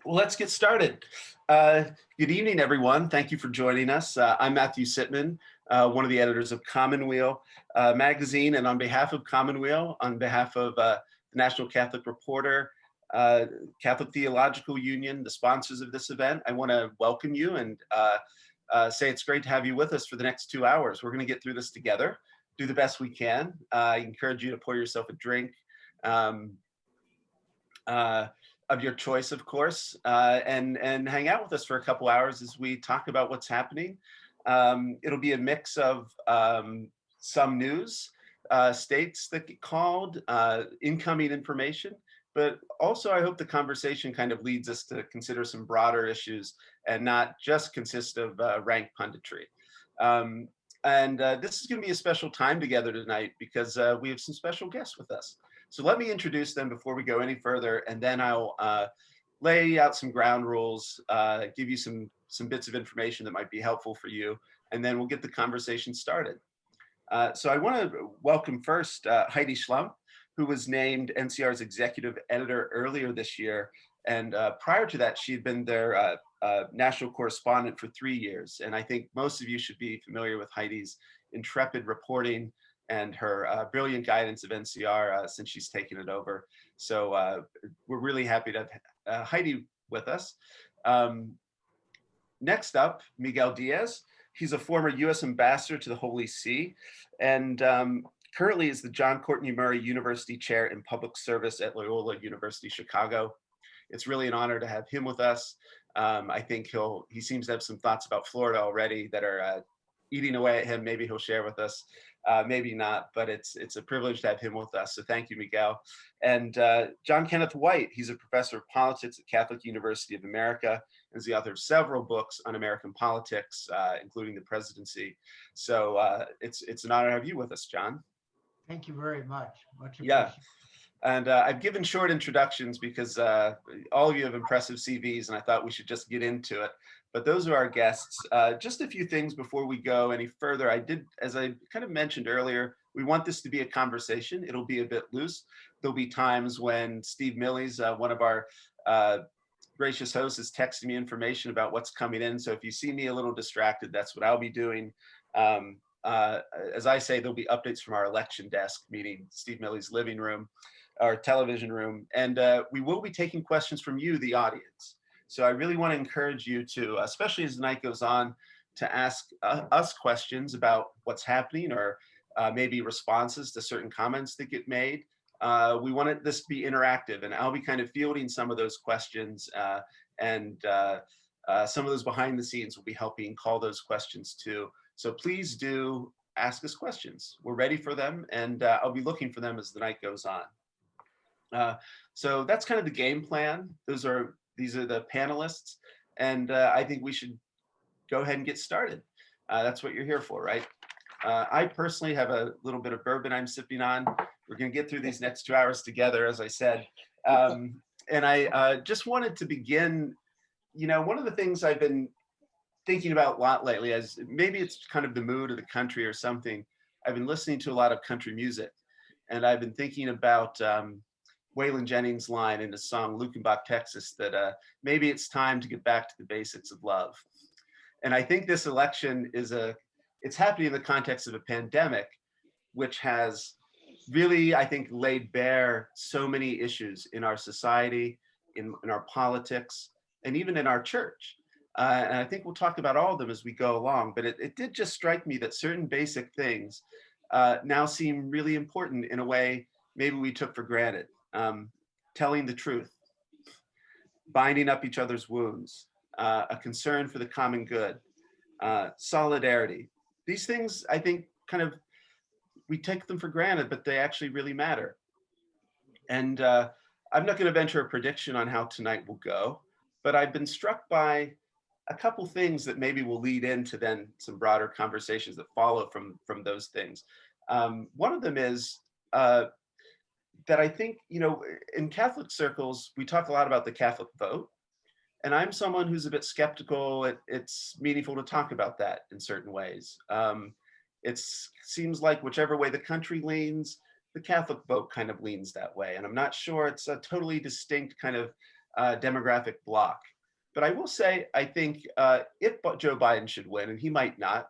Well, let's get started. Uh, Good evening, everyone. Thank you for joining us. I'm Matthew Sitman, one of the editors of Commonweal magazine. And on behalf of Commonweal, on behalf of the National Catholic Reporter, uh, Catholic Theological Union, the sponsors of this event, I want to welcome you and say it's great to have you with us for the next 2 hours. We're going to get through this together, do the best we can. I encourage you to pour yourself a drink. Um, uh, of your choice, of course, and hang out with us for a couple hours as we talk about what's happening. It'll be a mix of some news, states that get called, incoming information, but also I hope the conversation kind of leads us to consider some broader issues and not just consist of rank punditry. Um, and this is going to be a special time together tonight because we have some special guests with us. So let me introduce them before we go any further, and then I'll lay out some ground rules, give you some bits of information that might be helpful for you, and then we'll get the conversation started. So I want to welcome first Heidi Schlump, who was named NCR's executive editor earlier this year. And prior to that, she had been their national correspondent for 3 years. And I think most of you should be familiar with Heidi's intrepid reporting and her brilliant guidance of NCR since she's taken it over. So we're really happy to have Heidi with us. Um, Next up, Miguel Diaz. He's a former U.S. ambassador to the Holy See and currently is the John Courtney Murray University Chair in Public Service at Loyola University Chicago. It's really an honor to have him with us. I think he seems to have some thoughts about Florida already that are eating away at him. Maybe he'll share with us, maybe not, but it's a privilege to have him with us. So thank you, Miguel. And John Kenneth White, he's a professor of politics at Catholic University of America, and is the author of several books on American politics, including the presidency. So it's an honor to have you with us, John. Thank you very much. Much Yeah. appreciated. And I've given short introductions because all of you have impressive CVs, and I thought we should just get into it. But those are our guests. Just a few things before we go any further. As I kind of mentioned earlier, we want this to be a conversation. It'll be a bit loose. There'll be times when Steve Millies, one of our uh, gracious hosts, is texting me information about what's coming in. So if you see me a little distracted, that's what I'll be doing. Um, as I say, there'll be updates from our election desk, meaning Steve Millies' living room, our television room, and we will be taking questions from you, the audience. So I really want to encourage you to, especially as the night goes on, to ask us questions about what's happening or maybe responses to certain comments that get made. We want this to be interactive, and I'll be kind of fielding some of those questions, and some of those behind the scenes will be helping call those questions too. So please do ask us questions. We're ready for them, and I'll be looking for them as the night goes on. Uh, so that's kind of the game plan. These are the panelists, and I think we should go ahead and get started. That's what you're here for, right? I personally have a little bit of bourbon I'm sipping on. We're going to get through these next 2 hours together, as I said. And I just wanted to begin. One of the things I've been thinking about a lot lately, as maybe it's kind of the mood of the country or something. I've been listening to a lot of country music, and I've been thinking about Waylon Jennings' line in the song Lukenbach, Texas, that maybe it's time to get back to the basics of love. And I think this election it's happening in the context of a pandemic, which has really, I think, laid bare so many issues in our society, in our politics, and even in our church. And I think we'll talk about all of them as we go along. But it did just strike me that certain basic things now seem really important in a way maybe we took for granted. Telling the truth, binding up each other's wounds, a concern for the common good, solidarity. These things, I think, kind of we take them for granted, but they actually really matter. And I'm not going to venture a prediction on how tonight will go, but I've been struck by a couple things that maybe will lead into then some broader conversations that follow from those things. One of them is that I think, in Catholic circles, we talk a lot about the Catholic vote. And I'm someone who's a bit skeptical. It's meaningful to talk about that in certain ways. It seems like whichever way the country leans, the Catholic vote kind of leans that way. And I'm not sure it's a totally distinct kind of demographic bloc. But I will say, I think if Joe Biden should win, and he might not,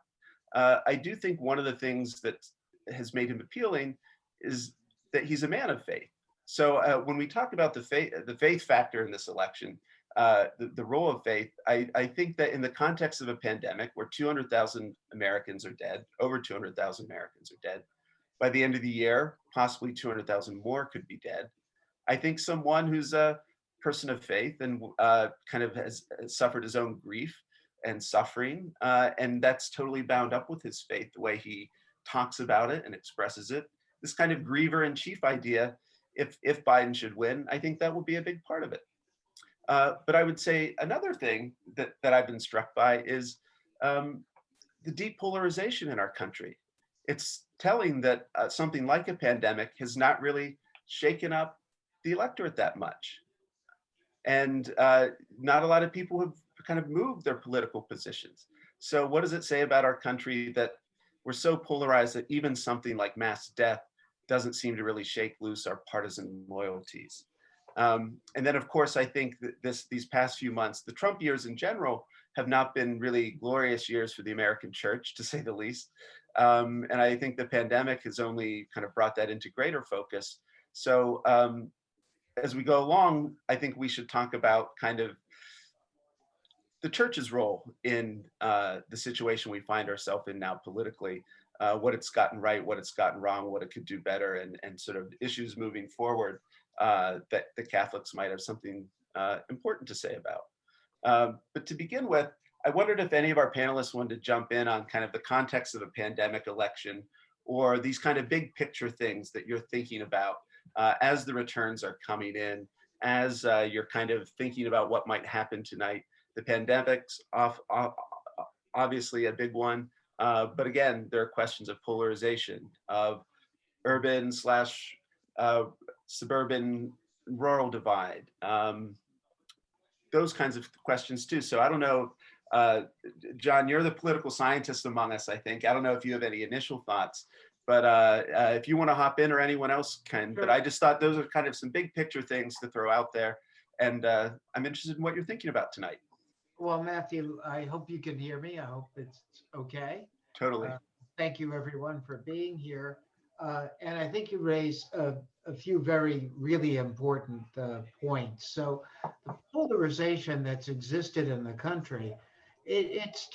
I do think one of the things that has made him appealing is that he's a man of faith. So when we talk about the faith factor in this election, the role of faith, I think that in the context of a pandemic where 200,000 Americans are dead, over 200,000 Americans are dead, by the end of the year, possibly 200,000 more could be dead. I think someone who's a person of faith and kind of has suffered his own grief and suffering, and that's totally bound up with his faith, the way he talks about it and expresses it. This kind of griever in chief idea, if Biden should win, I think that will be a big part of it. But I would say another thing that I've been struck by is the deep polarization in our country. It's telling that something like a pandemic has not really shaken up the electorate that much. And not a lot of people have kind of moved their political positions. So what does it say about our country that we're so polarized that even something like mass death doesn't seem to really shake loose our partisan loyalties? And then, of course, I think that these past few months, the Trump years in general, have not been really glorious years for the American church, to say the least. And I think the pandemic has only kind of brought that into greater focus. So as we go along, I think we should talk about kind of the church's role in the situation we find ourselves in now politically, what it's gotten right, what it's gotten wrong, what it could do better, and sort of issues moving forward that the Catholics might have something important to say about. But to begin with, I wondered if any of our panelists wanted to jump in on kind of the context of a pandemic election or these kind of big picture things that you're thinking about as the returns are coming in, as you're kind of thinking about what might happen tonight. The pandemic's obviously a big one, but again, there are questions of polarization, of urban slash suburban rural divide, those kinds of questions too. So I don't know, John, you're the political scientist among us, I think. I don't know if you have any initial thoughts, but if you want to hop in or anyone else can, Sure. but I just thought those are kind of some big picture things to throw out there. And I'm interested in what you're thinking about tonight. Well, Matthew, I hope you can hear me. I hope it's okay. Totally. Thank you, everyone, for being here. And I think you raised a few really important points. So the polarization that's existed in the country, it's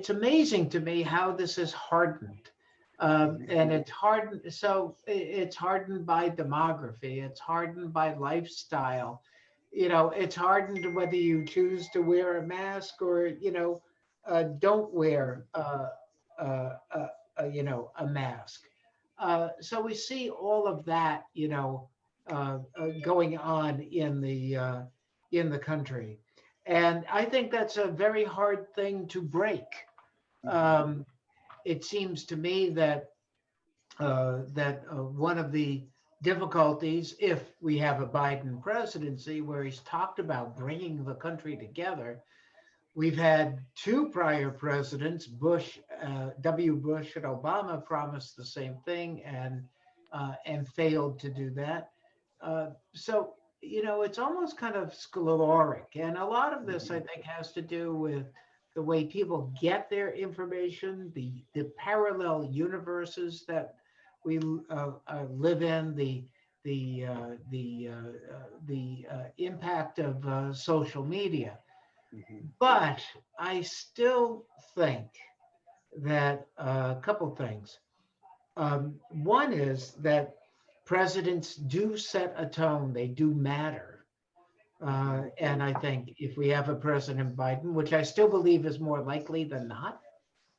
amazing to me how this is hardened. And it's hardened. So it's hardened by demography. It's hardened by lifestyle. It's hardened whether you choose to wear a mask or, don't wear, a mask. So we see all of that, going on in the country. And I think that's a very hard thing to break. It seems to me that one of the difficulties, if we have a Biden presidency where he's talked about bringing the country together, we've had two prior presidents, W. Bush and Obama, promised the same thing and failed to do that. So it's almost kind of sclerotic, and a lot of this, I think, has to do with the way people get their information, the parallel universes that we live in, the impact of social media. But I still think that a couple things. One is that presidents do set a tone; they do matter. And I think if we have a President Biden, which I still believe is more likely than not,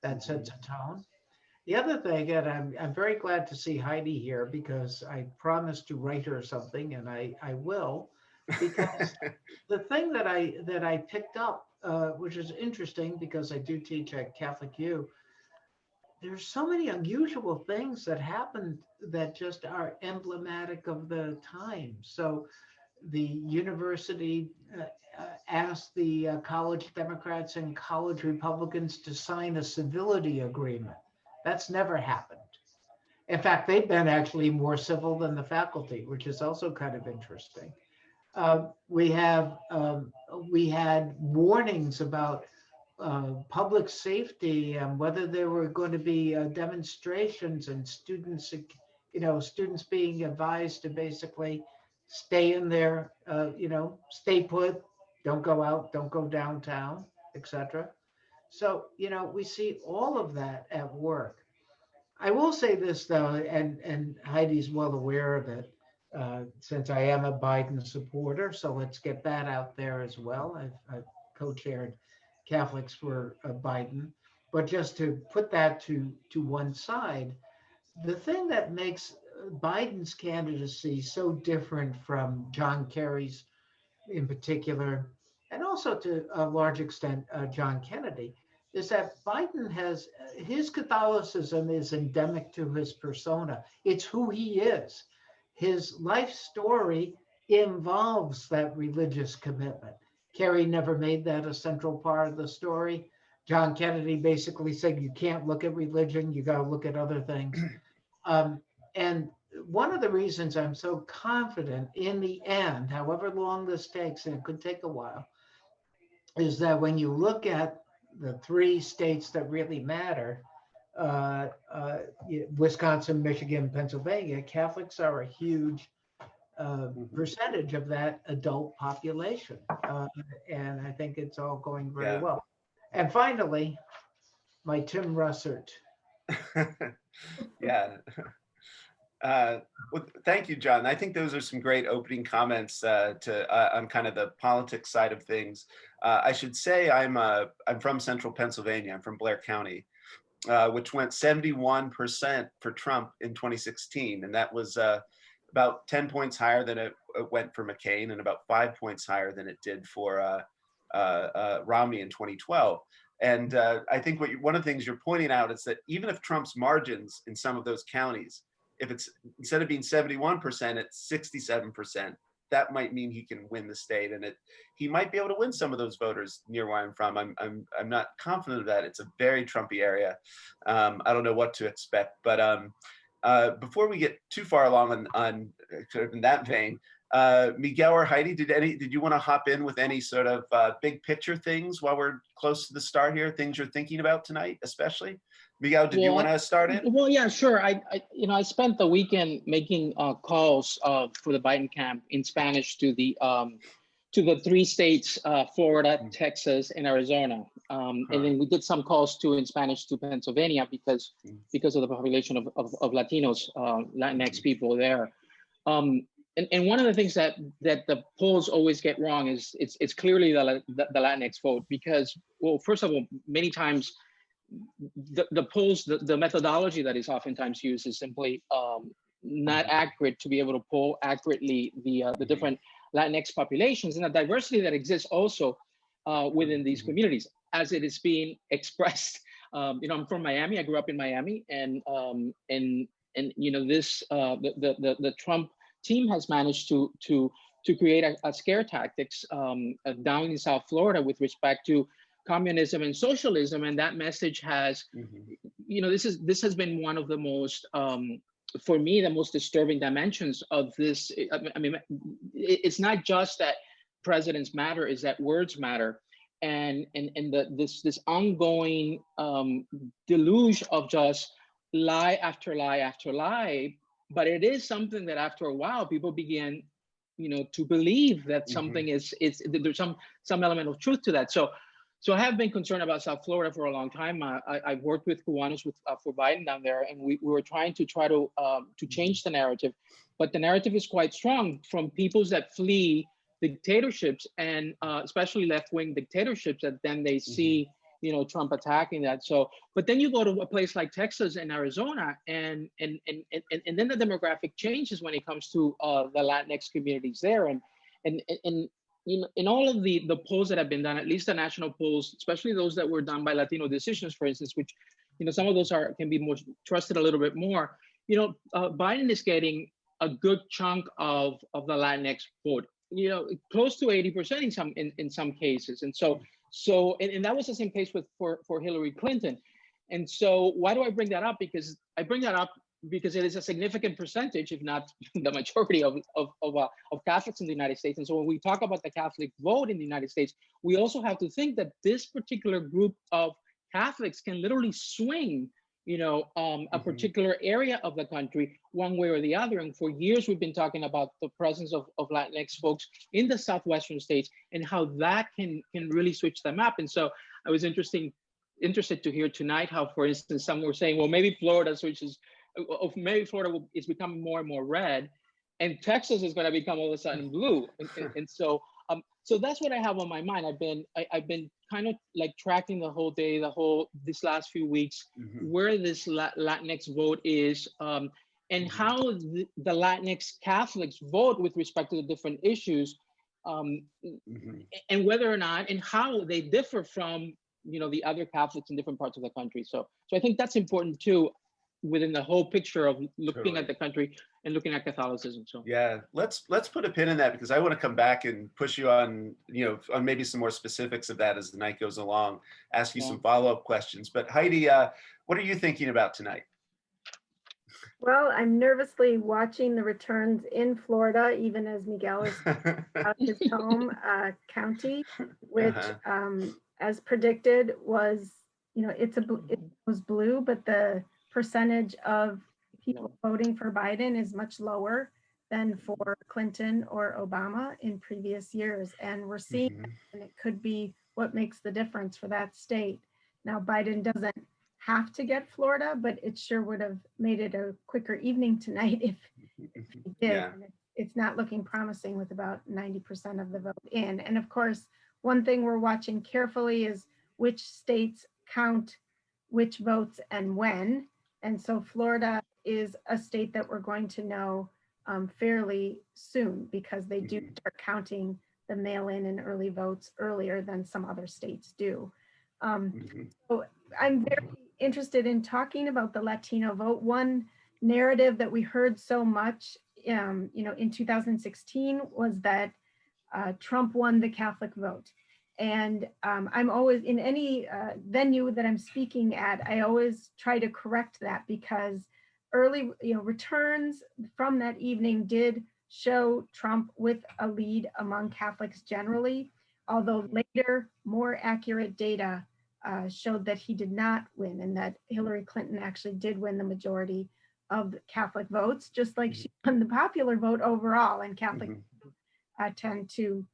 that sets a tone. The other thing, and I'm very glad to see Heidi here because I promised to write her something, and I will, because the thing that I picked up, which is interesting because I do teach at Catholic U, there's so many unusual things that happened that just are emblematic of the time. So the university asked the college Democrats and college Republicans to sign a civility agreement. That's never happened. In fact, they've been actually more civil than the faculty, which is also kind of interesting. We have we had warnings about public safety and whether there were going to be demonstrations and students, students being advised to basically stay in their, stay put, don't go out, don't go downtown, etc. So, we see all of that at work. I will say this though, and Heidi's well aware of it, since I am a Biden supporter. So let's get that out there as well. I've co-chaired Catholics for Biden, but just to put that to one side, the thing that makes Biden's candidacy so different from John Kerry's in particular, and also to a large extent, John Kennedy, is that Biden has his Catholicism is endemic to his persona. It's who he is. His life story involves that religious commitment. Kerry never made that a central part of the story. John Kennedy basically said you can't look at religion, you got to look at other things. And one of the reasons I'm so confident in the end, however long this takes, and it could take a while, is that when you look at the three states that really matter, uh, uh, Wisconsin, Michigan, Pennsylvania, Catholics are a huge percentage of that adult population. And I think it's all going very Yeah. well. And finally, my Tim Russert. Yeah. Well, thank you, John. I think those are some great opening comments on kind of the politics side of things. I should say I'm from Central Pennsylvania. I'm from Blair County, which went 71% for Trump in 2016, and that was about 10 points higher than it went for McCain, and about 5 points higher than it did for Romney in 2012. And I think one of the things you're pointing out is that even if Trump's margins in some of those counties, if it's instead of being 71%, it's 67%, that might mean he can win the state, and he might be able to win some of those voters near where I'm from. I'm not confident of that. It's a very Trumpy area. I don't know what to expect, but before we get too far along on sort of in that vein, Miguel or Heidi, did you want to hop in with any sort of big picture things while we're close to the start here? Things you're thinking about tonight, especially? Miguel, did you want to start in? Well, yeah, sure. I spent the weekend making calls for the Biden camp in Spanish to the three states, Florida, Texas, and Arizona. And then we did some calls too in Spanish to Pennsylvania because of the population of Latinos, Latinx people there. And one of the things that the polls always get wrong is it's clearly the Latinx vote because, well, first of all, many times the polls, the methodology that is oftentimes used is simply not accurate to be able to poll accurately the different Latinx populations and the diversity that exists also within these communities as it is being expressed. I'm from Miami. I grew up in Miami, and this the Trump team has managed to create a scare tactics down in South Florida with respect to communism and socialism, and that message has, this has been one of the most, for me, the most disturbing dimensions of this. I mean, it's not just that presidents matter; is that words matter, and this ongoing deluge of just lie after lie after lie. But it is something that after a while people begin, to believe that something is there's some element of truth to that. So I have been concerned about South Florida for a long time. I've worked with Cubanos for Biden down there, and we were trying to change the narrative, but the narrative is quite strong from peoples that flee dictatorships and especially left-wing dictatorships that then they see Trump attacking that. So, but then you go to a place like Texas and Arizona, and then the demographic changes when it comes to the Latinx communities there, and in all of the polls that have been done, at least the national polls, especially those that were done by Latino Decisions, for instance, which some of those can be more trusted a little bit more. Biden is getting a good chunk of the Latinx vote, close to 80% in some cases, and so that was the same case for Hillary Clinton. And so why do I bring that up? Because I bring that up because it is a significant percentage, if not the majority of Catholics in the United States. And so when we talk about the Catholic vote in the United States, we also have to think that this particular group of Catholics can literally swing, a particular area of the country one way or the other. And for years, we've been talking about the presence of Latinx folks in the Southwestern states and how that can really switch them up. And so I was interested to hear tonight how, for instance, some were saying, well, maybe Florida is becoming more and more red, and Texas is going to become all of a sudden blue. And so that's what I have on my mind. I've been kind of like tracking the whole day, this last few weeks, where this Latinx vote is, and how the Latinx Catholics vote with respect to the different issues, and whether or not, and how they differ from, the other Catholics in different parts of the country. So I think that's important too, within the whole picture of looking at the country and looking at Catholicism. So yeah, let's put a pin in that, because I want to come back and push you on, on maybe some more specifics of that as the night goes along, ask you some follow-up questions. But Heidi, what are you thinking about tonight? Well, I'm nervously watching the returns in Florida, even as Miguel is out his home county, which, as predicted, was, it was blue, but the percentage of people voting for Biden is much lower than for Clinton or Obama in previous years. And we're seeing that, and it could be what makes the difference for that state. Now, Biden doesn't have to get Florida, but it sure would have made it a quicker evening tonight if he did. Yeah. And it's not looking promising with about 90% of the vote in. And of course, one thing we're watching carefully is which states count which votes and when. And so Florida is a state that we're going to know fairly soon, because they do start counting the mail-in and early votes earlier than some other states do. So I'm very interested in talking about the Latino vote. One narrative that we heard so much, in 2016 was that Trump won the Catholic vote. And I'm always, in any venue that I'm speaking at, I always try to correct that, because early returns from that evening did show Trump with a lead among Catholics generally, although later more accurate data showed that he did not win, and that Hillary Clinton actually did win the majority of the Catholic votes, just like she won the popular vote overall. And Catholics tend to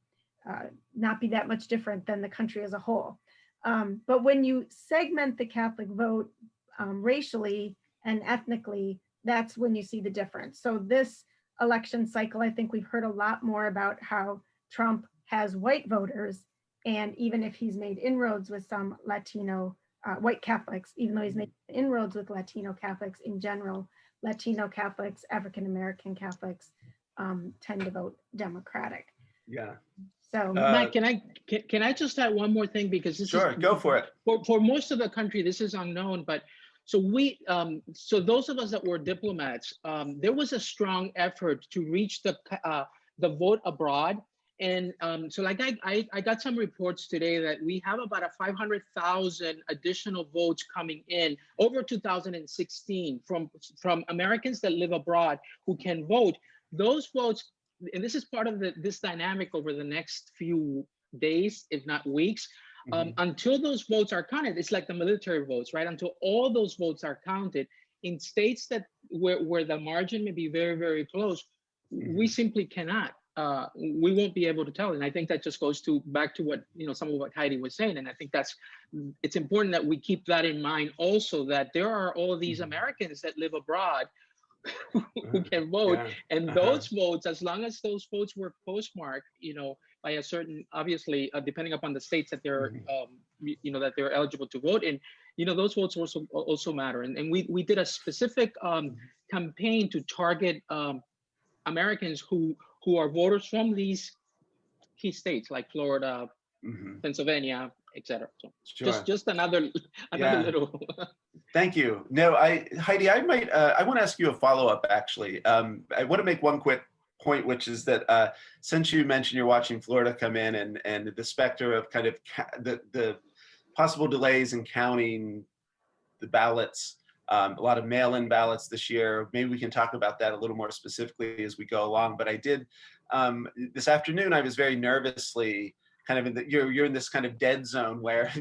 not be that much different than the country as a whole. But when you segment the Catholic vote racially and ethnically, that's when you see the difference. So this election cycle, I think we've heard a lot more about how Trump has white voters, and even if he's made inroads with some Latino white Catholics, even though he's made inroads with Latino Catholics in general, Latino Catholics, African-American Catholics tend to vote Democratic. Yeah. So Matt, can I just add one more thing, because this Sure, go for it. For most of the country, this is unknown, but so those of us that were diplomats, there was a strong effort to reach the vote abroad. And so like I got some reports today that we have about 500,000 additional votes coming in over 2016 from Americans that live abroad who can vote. Those votes, and this is part of this dynamic over the next few days, if not weeks, until those votes are counted. It's like the military votes, right? Until all those votes are counted in states that where the margin may be very, very close, we simply cannot. We won't be able to tell. And I think that just goes back to what, some of what Heidi was saying. And I think it's important that we keep that in mind also, that there are all of these Americans that live abroad who can vote. And those votes, as long as those votes were postmarked, by a certain, obviously, depending upon the states that they're, that they're eligible to vote in, those votes also matter. And we did a specific campaign to target Americans who are voters from these key states like Florida, Pennsylvania, etc. So just another little. Thank you. No, Heidi, I want to ask you a follow-up actually. I want to make one quick point, which is that since you mentioned you're watching Florida come in and the specter of kind of the possible delays in counting the ballots a lot of mail-in ballots this year. Maybe we can talk about that a little more specifically as we go along. But I did this afternoon. I was very nervously kind of in the you're in this kind of dead zone where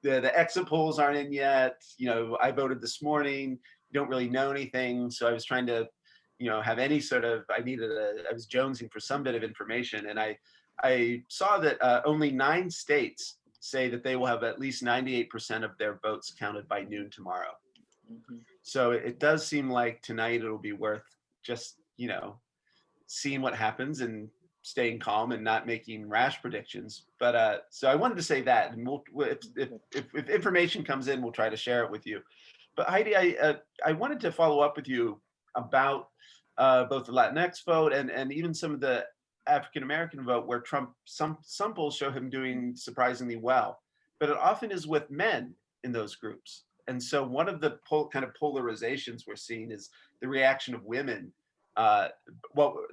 the exit polls aren't in yet. You know, I voted this morning. You don't really know anything, so I was trying to, you know, have any sort of. I was jonesing for some bit of information, and I saw that only 9 states say that they will have at least 98% of their votes counted by noon tomorrow. Mhm. So it does seem like tonight it'll be worth just, you know, seeing what happens and staying calm and not making rash predictions. But so I wanted to say that, and if information comes in, we'll try to share it with you. But Heidi, I wanted to follow up with you about both the Latinx vote and even some of the African American vote, where Trump some polls show him doing surprisingly well, but it often is with men in those groups. And so one of the kind of polarizations we're seeing is the reaction of women, the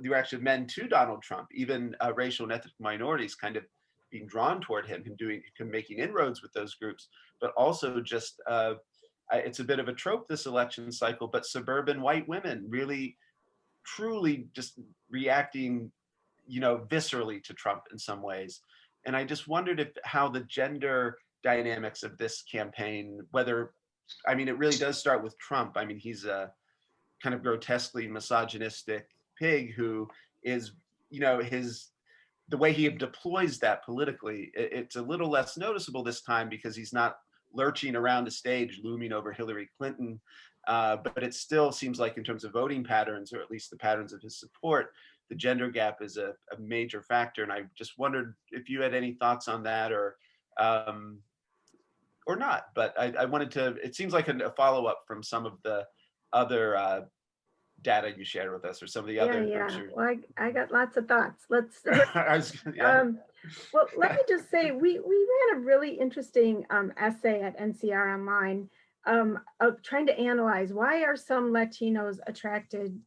reaction of men to Donald Trump, even racial and ethnic minorities kind of being drawn toward him and making inroads with those groups, but also just it's a bit of a trope this election cycle, but suburban white women really, truly just reacting, you know, viscerally to Trump in some ways. And I just wondered how the gender dynamics of this campaign, it really does start with Trump. I mean, he's a kind of grotesquely misogynistic pig who is, you know, the way he deploys that politically, it's a little less noticeable this time because he's not lurching around the stage, looming over Hillary Clinton. But it still seems like in terms of voting patterns, or at least the patterns of his support, the gender gap is a major factor. And I just wondered if you had any thoughts on that or not. But I wanted to, it seems like a follow-up from some of the other data you shared with us, or some of the other Yeah. Well, I got lots of thoughts. Let's yeah. well, let me just say, we ran a really interesting essay at NCR Online of trying to analyze why are some Latinos attracted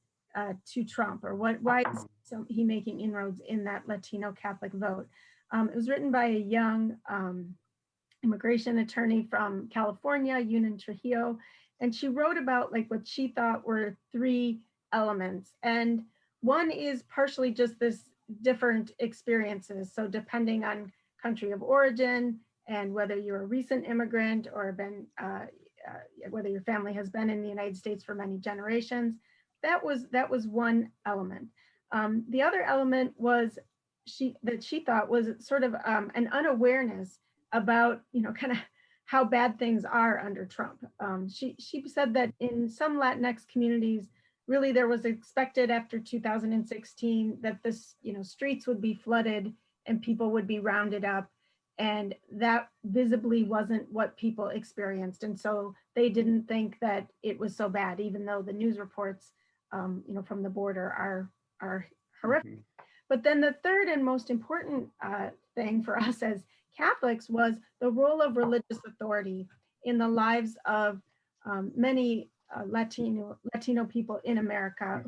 to Trump, or why is he making inroads in that Latino Catholic vote. It was written by a young immigration attorney from California, Yunin Trujillo, and she wrote about like what she thought were 3 elements. And one is partially just this different experiences. So depending on country of origin and whether you're a recent immigrant or whether your family has been in the United States for many generations, that was one element. The other element was she thought was sort of an unawareness about, you know, kind of how bad things are under Trump. She said that in some Latinx communities, really there was expected after 2016 that this, you know, streets would be flooded and people would be rounded up, and that visibly wasn't what people experienced. And so they didn't think that it was so bad, even though the news reports, you know, from the border are horrific. Mhm. But then the third and most important thing for us as Catholics was the role of religious authority in the lives of many Latino people in America.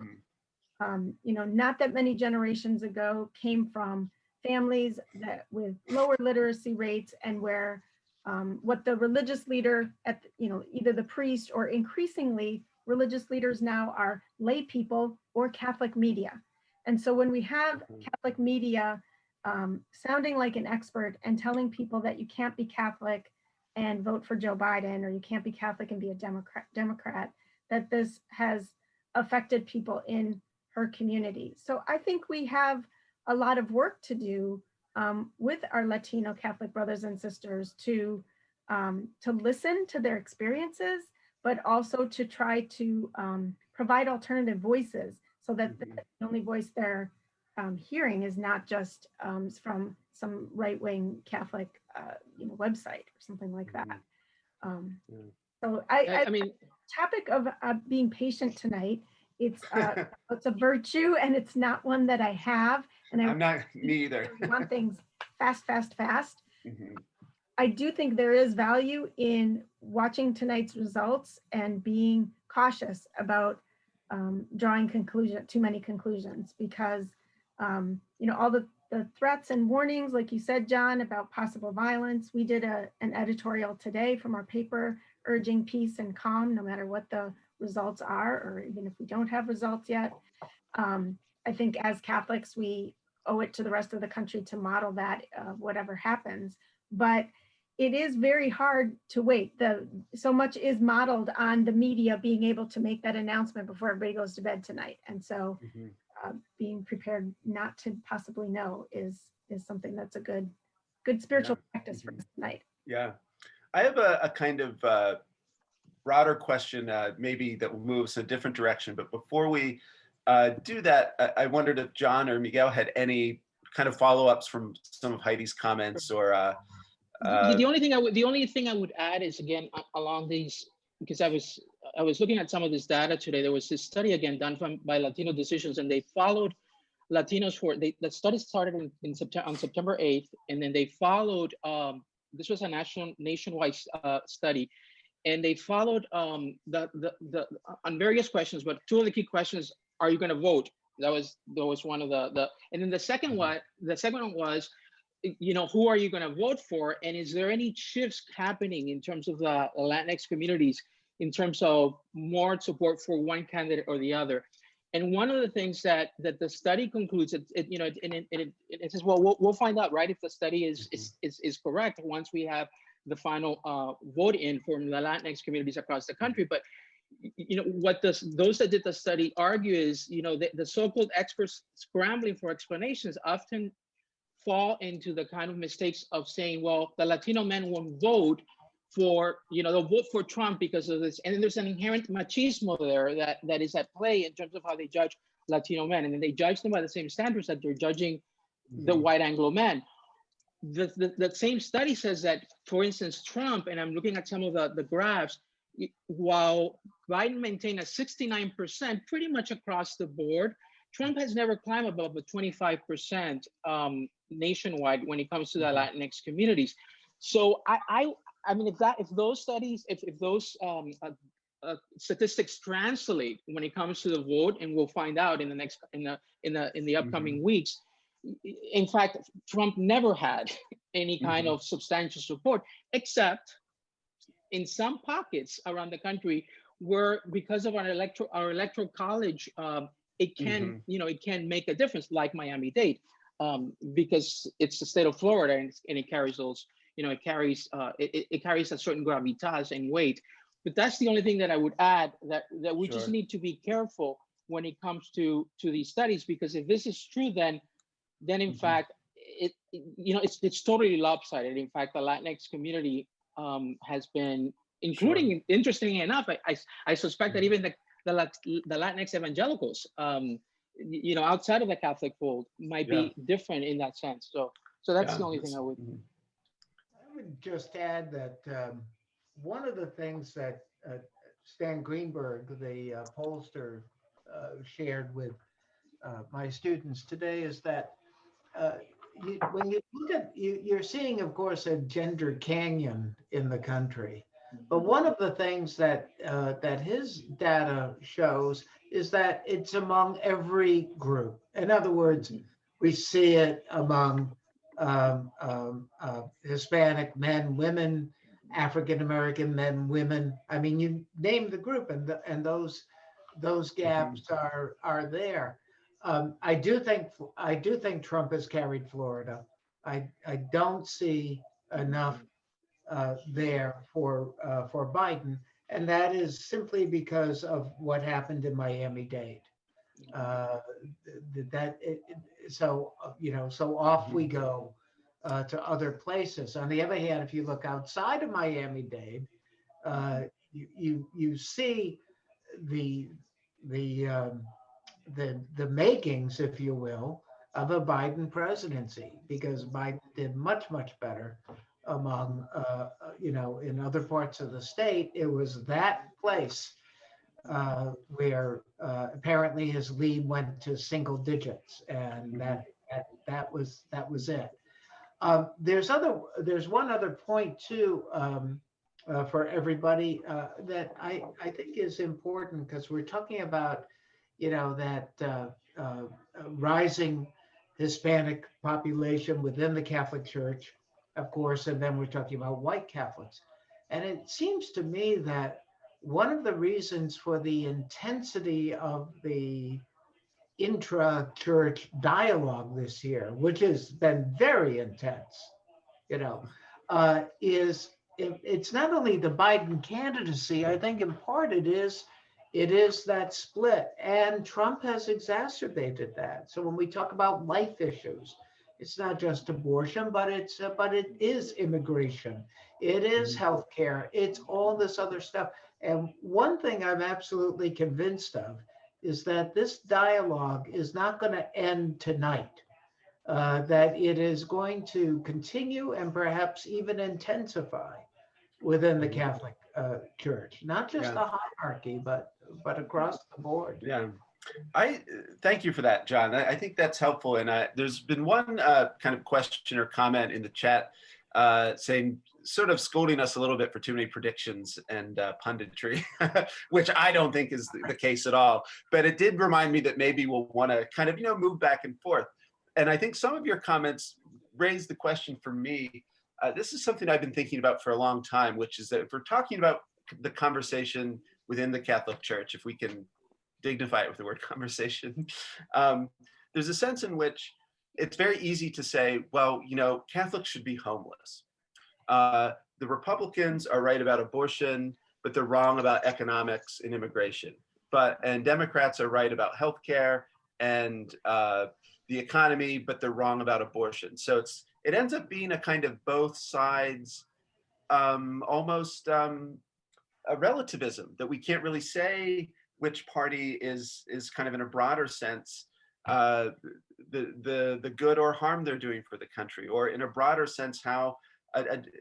Mhm. You know, not that many generations ago came from families that with lower literacy rates, and where what the religious leader you know, either the priest or increasingly religious leaders now are lay people or Catholic media. And so when we have Catholic media sounding like an expert and telling people that you can't be Catholic and vote for Joe Biden, or you can't be Catholic and be a Democrat, that this has affected people in her community. So I think we have a lot of work to do with our Latino Catholic brothers and sisters to listen to their experiences, but also to try to provide alternative voices so that the only voice they're hearing is not just from some right-wing Catholic you know, website or something like that. So I mean, topic of being patient tonight, it's a virtue, and it's not one that I have. And I'm not, me either. I want things fast. Mhm. I do think there is value in watching tonight's results and being cautious about drawing too many conclusions, because you know, all the threats and warnings, like you said, John, about possible violence. We did an editorial today from our paper urging peace and calm, no matter what the results are, or even if we don't have results yet. I think as Catholics, we owe it to the rest of the country to model that, whatever happens. But it is very hard to wait. So much is modeled on the media being able to make that announcement before everybody goes to bed tonight. And so being prepared not to possibly know is something that's a good spiritual practice for us tonight. Yeah. I have a kind of broader question, maybe that moves a different direction. But before we do that, I wondered if John or Miguel had any kind of follow-ups from some of Heidi's comments, or the only thing I would add is, again, along these, because I was looking at some of this data today. There was this study again done by Latino Decisions, and they followed Latinos the study started on September 8th, and then they followed. This was a nationwide study, and they followed on various questions. But two of the key questions: are you going to vote? That was one of the. And then the second one was, who are you going to vote for? And is there any shifts happening in terms of the Latinx communities, in terms of more support for one candidate or the other? And one of the things that the study concludes, it says, well, we'll find out, right, if the study is correct once we have the final vote in from the Latinx communities across the country. But what those that did the study argue is, the so-called experts scrambling for explanations often fall into the kind of mistakes of saying, well, the Latino men won't vote for, they'll vote for Trump because of this. And then there's an inherent machismo there that is at play in terms of how they judge Latino men. And then they judge them by the same standards that they're judging the white Anglo men. The same study says that, for instance, Trump, and I'm looking at some of the graphs, while Biden maintained a 69% pretty much across the board, Trump has never climbed above a 25% nationwide when it comes to the Latinx communities. So I mean, if those studies, if those statistics translate when it comes to the vote, and we'll find out in the upcoming weeks. In fact, Trump never had any kind of substantial support, except in some pockets around the country where, because of our electoral college, it can it can make a difference, like Miami-Dade, because it's the state of Florida, and it carries those. It carries a certain gravitas and weight. But that's the only thing that I would add, that we just need to be careful when it comes to these studies, because if this is true, then in fact, it's totally lopsided. In fact, the Latinx community has been, including, interestingly enough, I suspect that even the Latinx evangelicals, outside of the Catholic fold, might be different in that sense. So that's the only thing I would. I would just add that one of the things that Stan Greenberg, the pollster, shared with my students today is that when you look at, you're seeing, of course, a gender canyon in the country. But one of the things that his data shows is that it's among every group. In other words, we see it among Hispanic men, women, African-American men, women. I mean, you name the group, and those gaps are there. I do think Trump has carried Florida. I don't see enough there for Biden, and that is simply because of what happened in Miami-Dade. So off we go to other places. On the other hand, if you look outside of Miami-Dade, you see the makings, if you will, of a Biden presidency, because Biden did much better among in other parts of the state. It was that place where apparently his lead went to single digits, and that was it. There's one other point too for everybody that I think is important, because we're talking about that rising Hispanic population within the Catholic Church, of course, and then we're talking about white Catholics. And it seems to me that one of the reasons for the intensity of the intra-church dialogue this year, which has been very intense, you know, is it's not only the Biden candidacy. I think in part it is that split, and Trump has exacerbated that. So when we talk about life issues, it's not just abortion, but it is immigration, it is healthcare, it's all this other stuff. And one thing I'm absolutely convinced of is that this dialogue is not going to end tonight. That it is going to continue and perhaps even intensify within the Catholic Church, not just Yeah. the hierarchy, but across the board. Yeah. I thank you for that, John. I think that's helpful. And there's been one kind of question or comment in the chat saying, sort of scolding us a little bit for too many predictions and punditry, which I don't think is the case at all. But it did remind me that maybe we'll want to kind of, move back and forth. And I think some of your comments raised the question for me. This is something I've been thinking about for a long time, which is that if we're talking about the conversation within the Catholic Church, if we can dignify it with the word conversation, there's a sense in which it's very easy to say, well, Catholics should be homeless. The Republicans are right about abortion, but they're wrong about economics and immigration. And Democrats are right about healthcare and the economy, but they're wrong about abortion. So it ends up being a kind of both sides, almost a relativism, that we can't really say which party is kind of, in a broader sense, the good or harm they're doing for the country, or in a broader sense how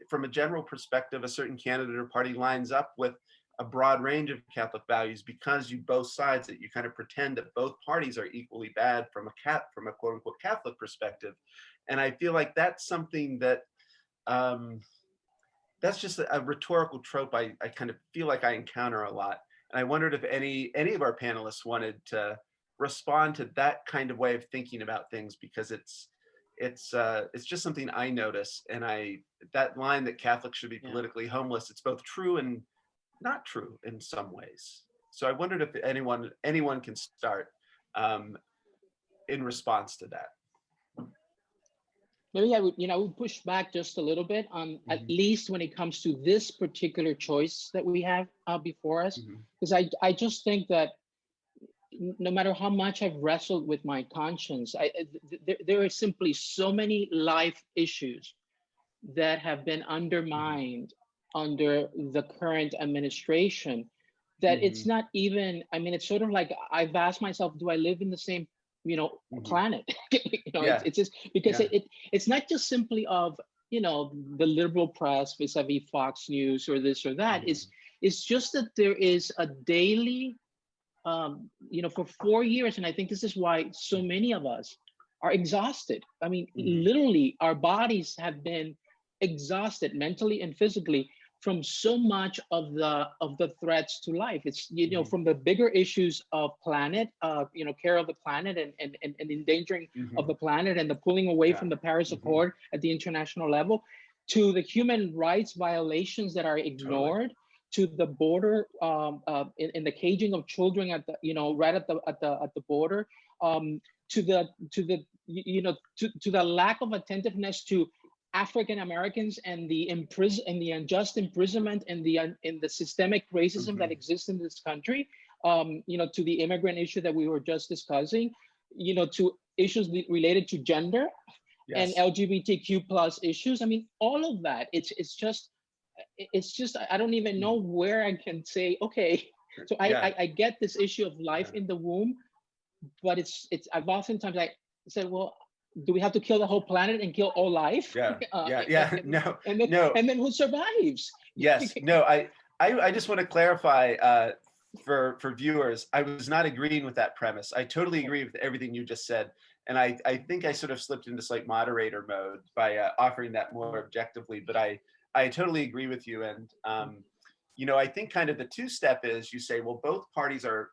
from a general perspective a certain candidate or party lines up with a broad range of Catholic values, because both sides, that you kind of pretend that both parties are equally bad from a quote unquote Catholic perspective. And I feel like that's something that that's just a rhetorical trope I kind of feel like I encounter a lot. And I wondered if any of our panelists wanted to respond to that kind of way of thinking about things, because it's just something I notice. And that line that Catholics should be politically homeless, it's both true and not true in some ways. So I wondered if anyone can start in response to that. Maybe I would push back just a little bit on at least when it comes to this particular choice that we have before us, because I just think that no matter how much I've wrestled with my conscience, there are simply so many life issues that have been undermined under the current administration that it's not even, it's sort of like I've asked myself, do I live in the same planet? It's just because it's not just simply of the liberal press vis-a-vis Fox News or this or that. It's just that there is a daily for 4 years, and I think this is why so many of us are exhausted. Literally our bodies have been exhausted mentally and physically from so much of the threats to life. It's from the bigger issues of planet, care of the planet and endangering of the planet and the pulling away from the Paris Accord at the international level, to the human rights violations that are ignored, to the border, in the caging of children at the right at the border, to the lack of attentiveness to African Americans and the unjust imprisonment and the systemic racism that exists in this country, to the immigrant issue that we were just discussing, to issues related to gender and LGBTQ plus issues. All of that. It's just I don't even know where I can say, okay. So I get this issue of life in the womb, but I've oftentimes said, well, do we have to kill the whole planet and kill all life? No. And then who survives? Yes. No. I just want to clarify for viewers. I was not agreeing with that premise. I totally agree with everything you just said, and I think I sort of slipped into slight moderator mode by offering that more objectively. But I totally agree with you, and I think kind of the two-step is, you say, well, both parties are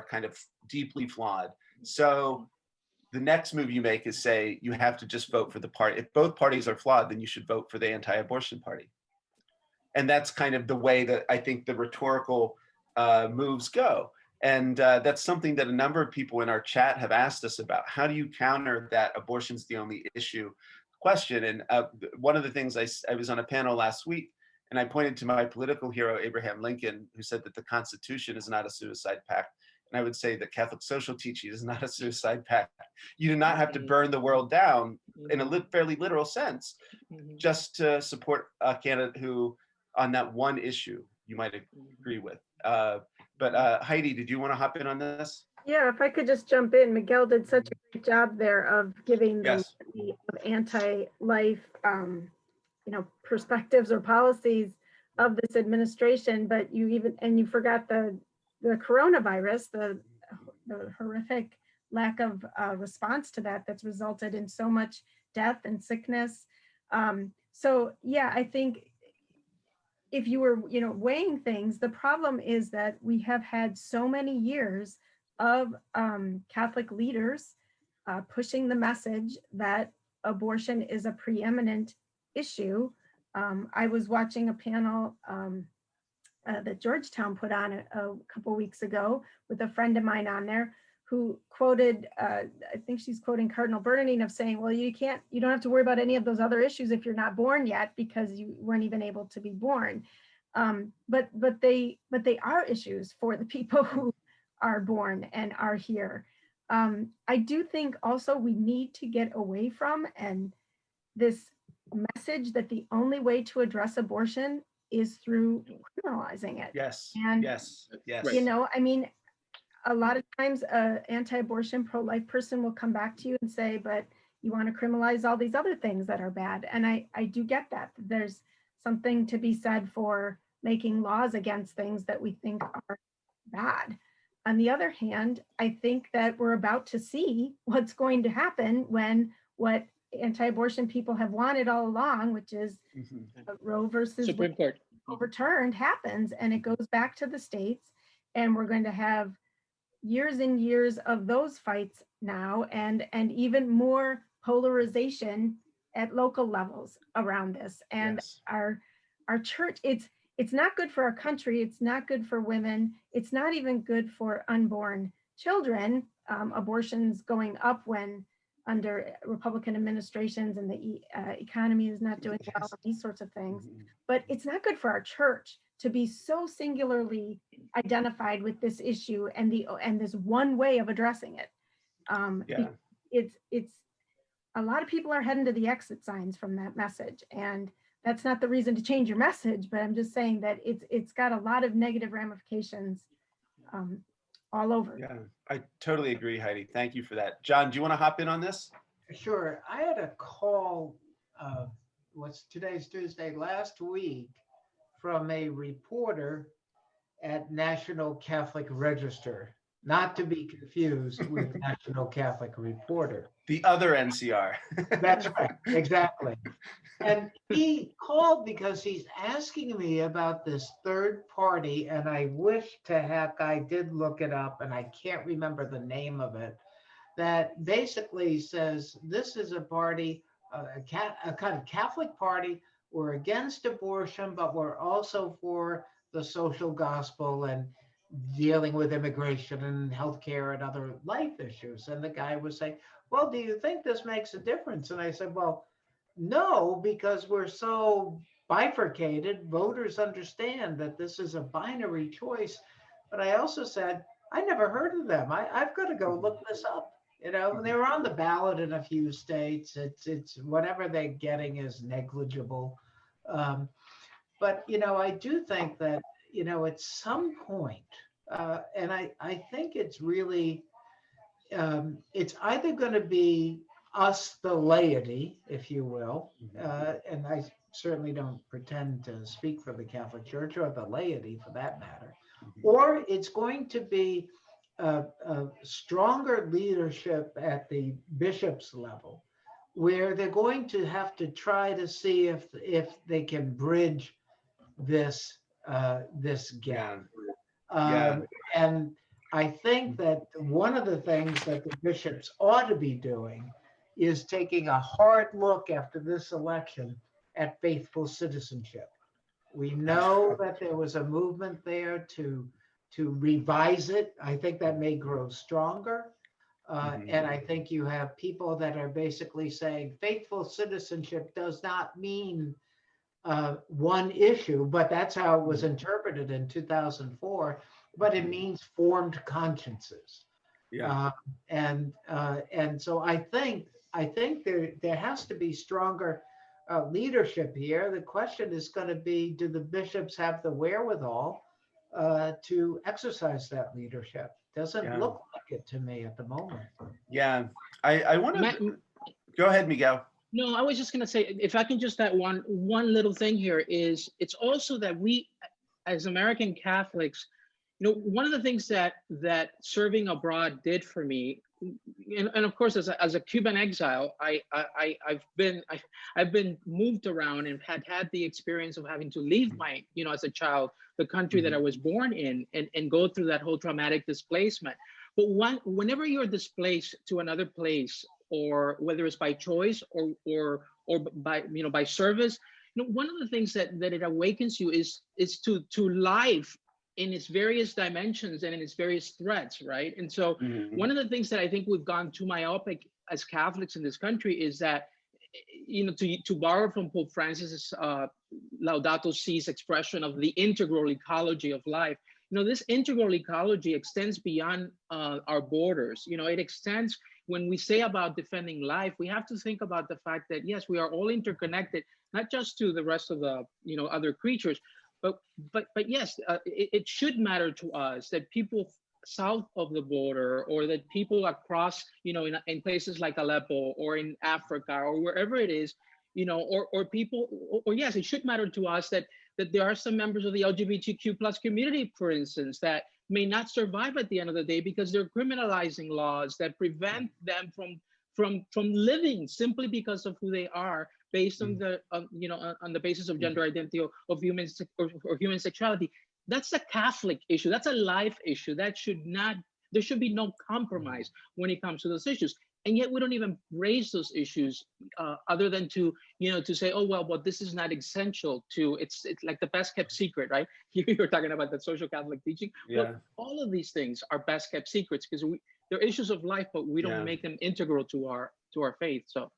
kind of deeply flawed. So the next move you make is say you have to just vote for the party. If both parties are flawed, then you should vote for the anti-abortion party. And that's kind of the way that I think the rhetorical moves go. And that's something that a number of people in our chat have asked us about. How do you counter that abortion's the only issue question? And one of the things I was on a panel last week, and I pointed to my political hero, Abraham Lincoln, who said that the Constitution is not a suicide pact. And I would say that Catholic social teaching is not a suicide pact. You do not have to burn the world down in a fairly literal sense just to support a candidate who, on that one issue, you might agree with. But Heidi, did you want to hop in on this? Yeah, if I could just jump in, Miguel did such a great job there of giving the Yes. anti-life, perspectives or policies of this administration. But you forgot the coronavirus, the horrific lack of response to that that's resulted in so much death and sickness. So yeah, I think if you were, weighing things, the problem is that we have had so many years of Catholic leaders pushing the message that abortion is a preeminent issue. I was watching a panel that Georgetown put on a couple weeks ago with a friend of mine on there who quoted, I think she's quoting Cardinal Bernardine of saying, well, you don't have to worry about any of those other issues if you're not born yet because you weren't even able to be born. But they are issues for the people who are born and are here. I do think also we need to get away from and this message that the only way to address abortion is through criminalizing it. Yes. And yes. A lot of times an anti-abortion pro-life person will come back to you and say, but you want to criminalize all these other things that are bad. And I do get that. There's something to be said for making laws against things that we think are bad. On the other hand, I think that we're about to see what's going to happen when what anti-abortion people have wanted all along, which is Roe versus Supreme Court overturned, happens, and it goes back to the states, and we're going to have years and years of those fights now, and even more polarization at local levels around this. And our church, it's not good for our country. It's not good for women. It's not even good for unborn children. Abortions going up when under Republican administrations and the economy is not doing well, these sorts of things. But it's not good for our church to be so singularly identified with this issue and this one way of addressing it. It's a lot of people are heading to the exit signs from that message, and that's not the reason to change your message, but I'm just saying that it's got a lot of negative ramifications all over. Yeah, I totally agree, Heidi. Thank you for that. John, do you want to hop in on this? Sure. I had a call, today's Tuesday, last week, from a reporter at National Catholic Register, not to be confused with National Catholic Reporter. The other NCR. That's right, exactly. And he called because he's asking me about this third party, and I wish to heck I did look it up, and I can't remember the name of it, that basically says this is a party, a kind of Catholic party. We're against abortion, but we're also for the social gospel and dealing with immigration and healthcare and other life issues. And the guy was saying, well, do you think this makes a difference? And I said, well, no, because we're so bifurcated. Voters understand that this is a binary choice. But I also said, I never heard of them. I've got to go look this up. They're on the ballot in a few states. It's whatever they're getting is negligible. But, I do think that, at some point, and I think it's really, it's either going to be us, the laity, if you will, and I certainly don't pretend to speak for the Catholic Church or the laity for that matter, or it's going to be a stronger leadership at the bishop's level, where they're going to have to try to see if they can bridge this gap. And I think that one of the things that the bishops ought to be doing is taking a hard look after this election at faithful citizenship. We know that there was a movement there to revise it. I think that may grow stronger. And I think you have people that are basically saying faithful citizenship does not mean one issue, but that's how it was interpreted in 2004. But it means formed consciences. Yeah. And so I think there has to be stronger leadership here. The question is going to be, do the bishops have the wherewithal to exercise that leadership? Doesn't Yeah. look like it to me at the moment. Yeah. I want to go ahead, Miguel. No, I was just going to say, if I can just add one little thing here, is it's also that we, as American Catholics, one of the things that serving abroad did for me, and of course, as a Cuban exile, I've been moved around and had the experience of having to leave my, as a child, the country that I was born in, and go through that whole traumatic displacement. But whenever you're displaced to another place, or whether it's by choice or by by service, one of the things that it awakens you is to life in its various dimensions and in its various threats, right? And so one of the things that I think we've gone too myopic as Catholics in this country is that, to borrow from Pope Francis's Laudato Si's expression of the integral ecology of life, this integral ecology extends beyond our borders. It extends. When we say about defending life, we have to think about the fact that, yes, we are all interconnected, not just to the rest of the, other creatures, but yes, it should matter to us that people south of the border, or that people across, in places like Aleppo or in Africa or wherever it is, or people, or yes, it should matter to us that there are some members of the LGBTQ plus community, for instance, that may not survive at the end of the day because they're criminalizing laws that prevent them from living simply because of who they are, based on the on the basis of gender identity of human or human sexuality. That's a Catholic issue. That's a life issue. There should be no compromise when it comes to those issues. And yet we don't even raise those issues other than to say, oh, well, but this is not essential to, it's like the best kept secret, right? You're talking about that social Catholic teaching. Yeah. Well, all of these things are best kept secrets because they're issues of life, but we don't make them integral to our faith. So.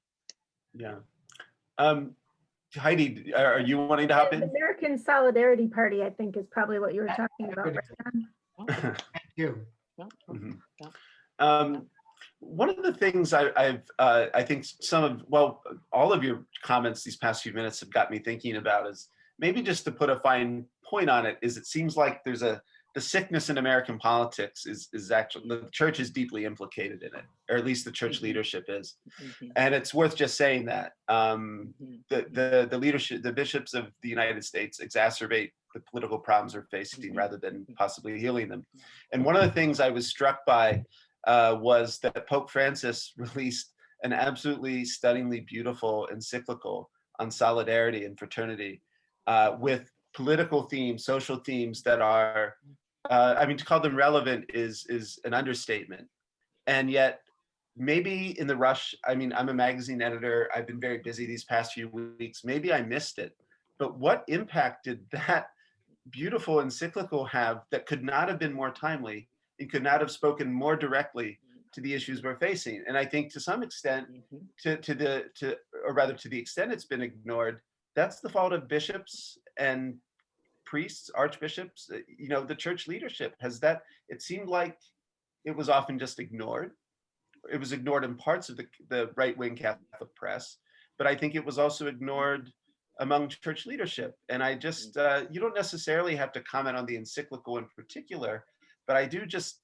Yeah. Heidi, are you wanting to hop in? The American Solidarity Party, I think, is probably what you were talking about, right, John? Thank you. One of the things I think all of your comments these past few minutes have got me thinking about is maybe just to put a fine point on it, is it seems like there's the sickness in American politics is actually, the church is deeply implicated in it, or at least the church leadership is. And it's worth just saying that the leadership, the bishops of the United States exacerbate the political problems we're facing rather than possibly healing them. And one of the things I was struck by was that Pope Francis released an absolutely stunningly beautiful encyclical on solidarity and fraternity with political themes, social themes that are, to call them relevant is an understatement. And yet, maybe in the rush, I'm a magazine editor, I've been very busy these past few weeks, maybe I missed it, but what impact did that beautiful encyclical have that could not have been more timely and could not have spoken more directly to the issues we're facing? And I think to some extent, to the extent it's been ignored, that's the fault of bishops and priests, archbishops. The church leadership has that. It seemed like it was often just ignored. It was ignored in parts of the right-wing Catholic press, but I think it was also ignored among church leadership. And I just, you don't necessarily have to comment on the encyclical in particular, but I do just,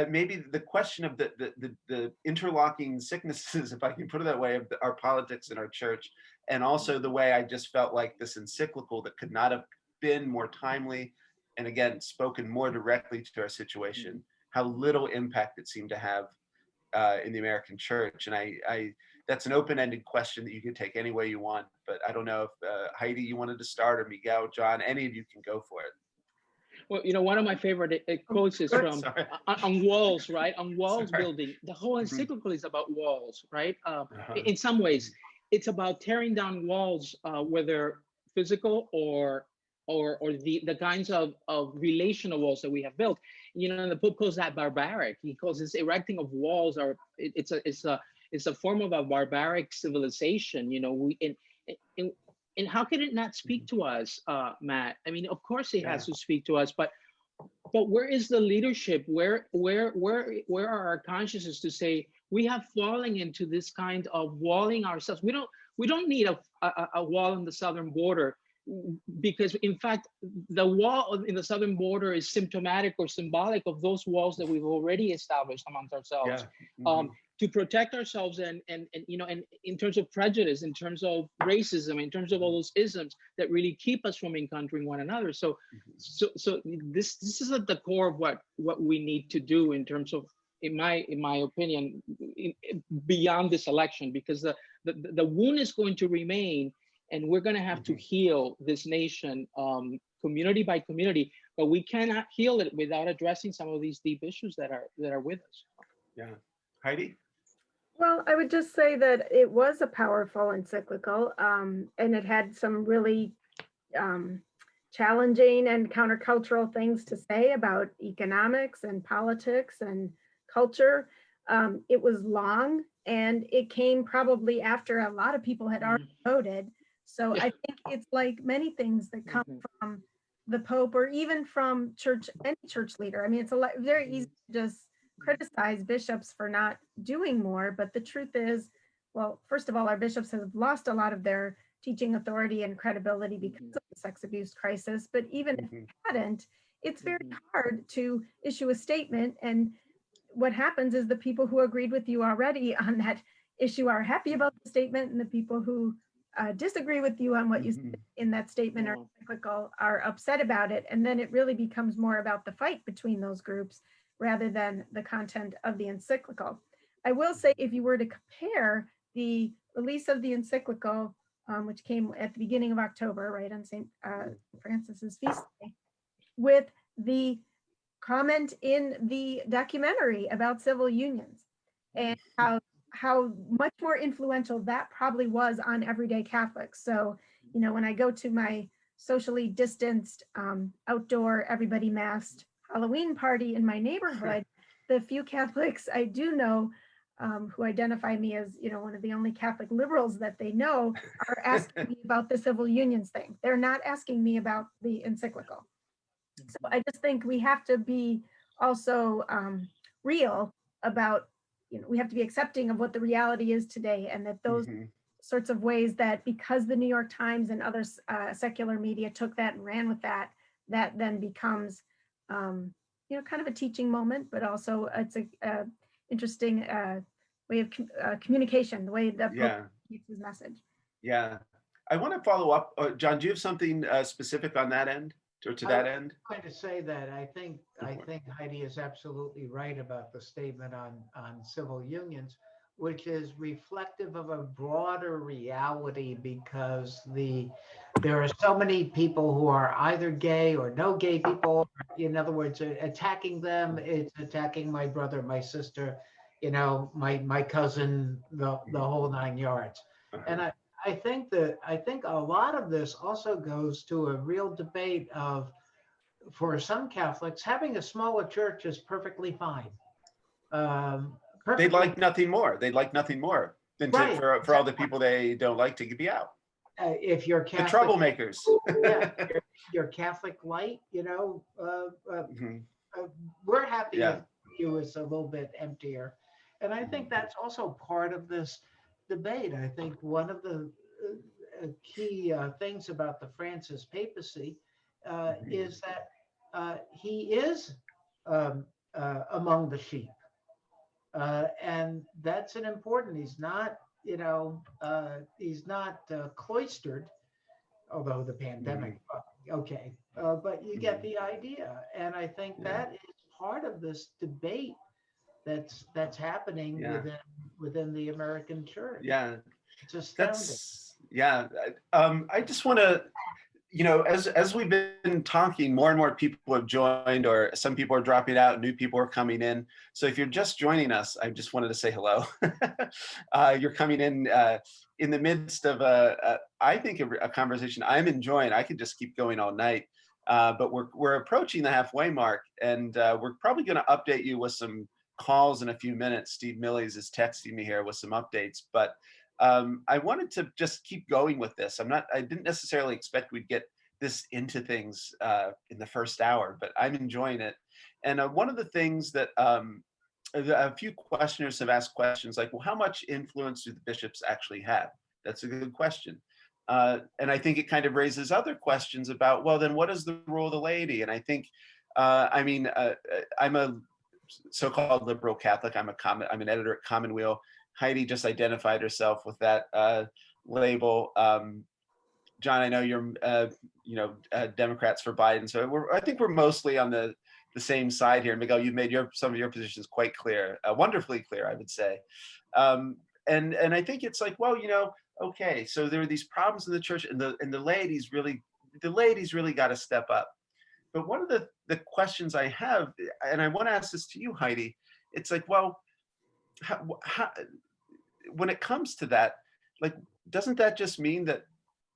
maybe the question of the interlocking sicknesses, if I can put it that way, of our politics and our church, and also the way I just felt like this encyclical that could not have been more timely, and again, spoken more directly to our situation, how little impact it seemed to have in the American church. And I that's an open-ended question that you can take any way you want, but I don't know if Heidi, you wanted to start, or Miguel, John, any of you can go for it. Well, one of my favorite quotes is from on walls, right? On walls building. The whole encyclical is about walls, right? In some ways, it's about tearing down walls, whether physical or or the kinds of relational walls that we have built. The Pope calls that barbaric. He calls this erecting of walls, or it's a form of a barbaric civilization. And how can it not speak to us, Matt? I mean, of course it has to speak to us, but where is the leadership? Where are our consciences to say we have fallen into this kind of walling ourselves? We don't need a wall on the southern border, because in fact the wall in the southern border is symptomatic or symbolic of those walls that we've already established amongst ourselves. To protect ourselves and in terms of prejudice, in terms of racism, in terms of all those isms that really keep us from encountering one another. So this is at the core of what we need to do in terms of, in my opinion, beyond this election, because the wound is going to remain, and we're going to have to heal this nation community by community, but we cannot heal it without addressing some of these deep issues that are with us. Yeah. Heidi? Well, I would just say that it was a powerful encyclical, and it had some really challenging and countercultural things to say about economics and politics and culture. It was long, and it came probably after a lot of people had already voted. So I think it's like many things that come from the Pope, or even from any church leader. I mean, it's very easy to just criticize bishops for not doing more, but the truth is, well, first of all, our bishops have lost a lot of their teaching authority and credibility because of the sex abuse crisis. But even if they hadn't, it's very hard to issue a statement, and what happens is the people who agreed with you already on that issue are happy about the statement, and the people who disagree with you on what you said in that statement or encyclical are upset about it. And then it really becomes more about the fight between those groups rather than the content of the encyclical. I will say, if you were to compare the release of the encyclical, which came at the beginning of October, right on St. Francis's feast day, with the comment in the documentary about civil unions, and how much more influential that probably was on everyday Catholics. So, when I go to my socially distanced outdoor, everybody masked Halloween party in my neighborhood, the few Catholics I do know who identify me as, one of the only Catholic liberals that they know, are asking me about the civil unions thing. They're not asking me about the encyclical. So I just think we have to be also real about, we have to be accepting of what the reality is today, and that those sorts of ways that, because the New York Times and other secular media took that and ran with that then becomes, kind of a teaching moment, but also it's a interesting way of communication, the way that keeps his message. Yeah. I want to follow up. John, do you have something specific on that end, or to that end? I'm going to say that I think Heidi is absolutely right about the statement on civil unions, which is reflective of a broader reality, because there are so many people who are either gay or no gay people. In other words, attacking them, it's attacking my brother, my sister, my cousin, the whole 9 yards. And I think a lot of this also goes to a real debate of, for some Catholics, having a smaller church is perfectly fine. They'd like nothing more. They'd like nothing more than for all the people they don't like to be out. If you're Catholic, the troublemakers. you're Catholic light, we're happy if you is a little bit emptier. And I think that's also part of this debate. I think one of the key things about the Francis papacy is that he is among the sheep. And that's an important, he's not cloistered, although the pandemic, but you get the idea. And I think that is part of this debate that's happening within the American church. Yeah. It's astounding. I just want to, you know, as we've been talking, more and more people have joined, or some people are dropping out, new people are coming in. So if you're just joining us, I just wanted to say hello. You're coming in the midst of I think a conversation I'm enjoying. I could just keep going all night, but we're approaching the halfway mark, and we're probably going to update you with some calls in a few minutes. Steve Millies is texting me here with some updates, but I wanted to just keep going with this. I didn't necessarily expect we'd get this into things in the first hour, but I'm enjoying it. And one of the things that a few questioners have asked questions like, well, how much influence do the bishops actually have? That's a good question. And I think it kind of raises other questions about, well, then what is the role of the laity? And I think, I'm a so-called liberal Catholic. I'm an editor at Commonweal. Heidi just identified herself with that label. John, I know you're, Democrats for Biden. So I think we're mostly on the same side here. Miguel, you've made some of your positions quite clear, wonderfully clear, I would say. And I think it's like, well, okay, so there are these problems in the church, and the ladies really got to step up. But one of the questions I have, and I want to ask this to you, Heidi, it's like, well, how, when it comes to that, like, doesn't that just mean that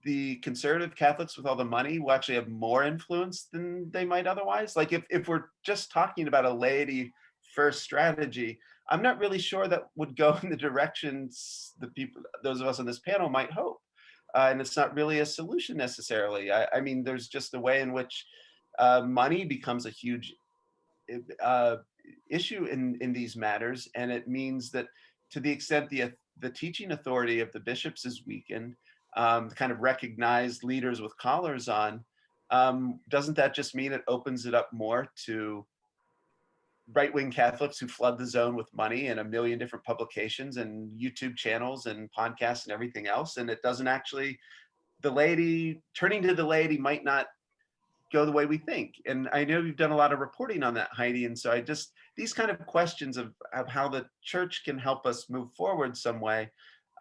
the conservative Catholics with all the money will actually have more influence than they might otherwise? Like, if we're just talking about a laity first strategy, I'm not really sure that would go in the directions those of us on this panel might hope. And it's not really a solution necessarily. I mean, there's just a way in which money becomes a huge issue in these matters, and it means that to the extent the teaching authority of the bishops is weakened, kind of recognized leaders with collars on, doesn't that just mean it opens it up more to right-wing Catholics who flood the zone with money and a million different publications and YouTube channels and podcasts and everything else? And it doesn't actually, turning to the laity might not go the way we think. And I know you've done a lot of reporting on that, Heidi. And so these kind of questions of how the church can help us move forward some way.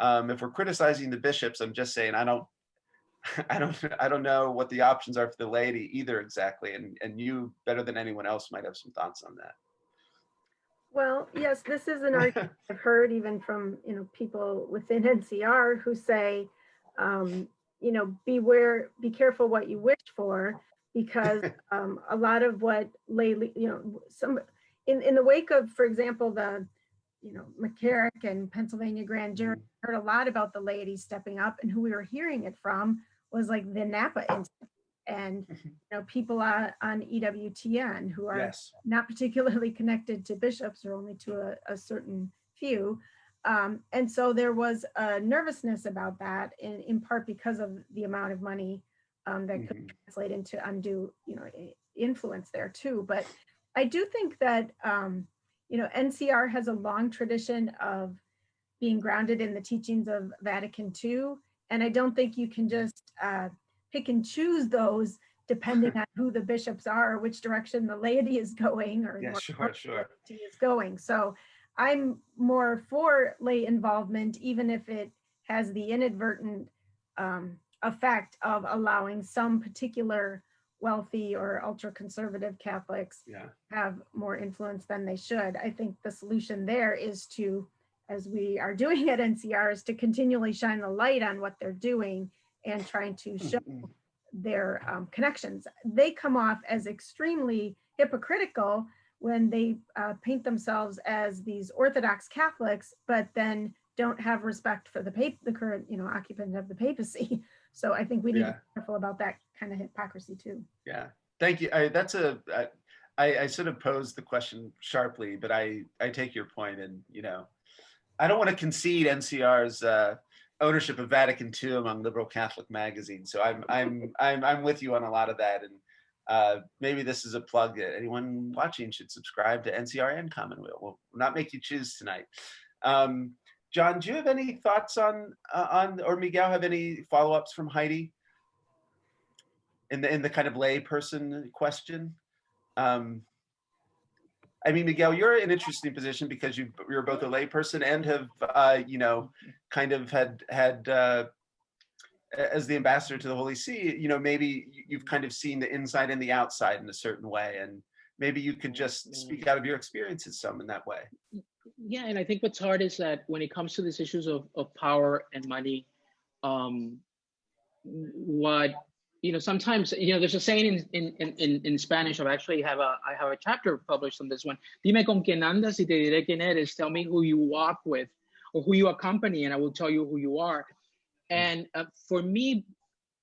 If we're criticizing the bishops, I'm just saying, I don't know what the options are for the laity either exactly. And you, better than anyone else, might have some thoughts on that. Well, yes, this is an argument I've heard even from, people within NCR who say, be careful what you wish for, because a lot of what in the wake of, for example, the McCarrick and Pennsylvania grand jury, heard a lot about the laity stepping up, and who we were hearing it from was like the Napa incident, and people on EWTN who are not particularly connected to bishops, or only to a certain few. And so there was a nervousness about that, in part because of the amount of money that could translate into undue, influence there too. But I do think that, NCR has a long tradition of being grounded in the teachings of Vatican II. And I don't think you can just pick and choose those depending on who the bishops are, or which direction the laity is going, or is going. So I'm more for lay involvement, even if it has the inadvertent effect of allowing some particular wealthy or ultra conservative Catholics have more influence than they should. I think the solution there is to, as we are doing at NCR, is to continually shine the light on what they're doing and trying to show their connections. They come off as extremely hypocritical when they paint themselves as these Orthodox Catholics, but then don't have respect for the current, occupant of the papacy. So I think we need to be careful about that kind of hypocrisy too. Yeah, thank you. I sort of posed the question sharply, but I take your point, and I don't want to concede NCR's ownership of Vatican II among liberal Catholic magazines. So I'm with you on a lot of that, and maybe this is a plug that anyone watching should subscribe to NCR and Commonweal. We'll not make you choose tonight. John, do you have any thoughts on or Miguel have any follow-ups from Heidi in the kind of lay person question? I mean, Miguel, you're in an interesting position because you're both a lay person and have kind of had as the ambassador to the Holy See, maybe you've kind of seen the inside and the outside in a certain way, and maybe you could just speak out of your experiences some in that way. Yeah, and I think what's hard is that when it comes to these issues of power and money, what sometimes there's a saying in Spanish. I have a chapter published on this one. Dime con quién andas y te diré quién eres. Tell me who you walk with or who you accompany, and I will tell you who you are. And for me,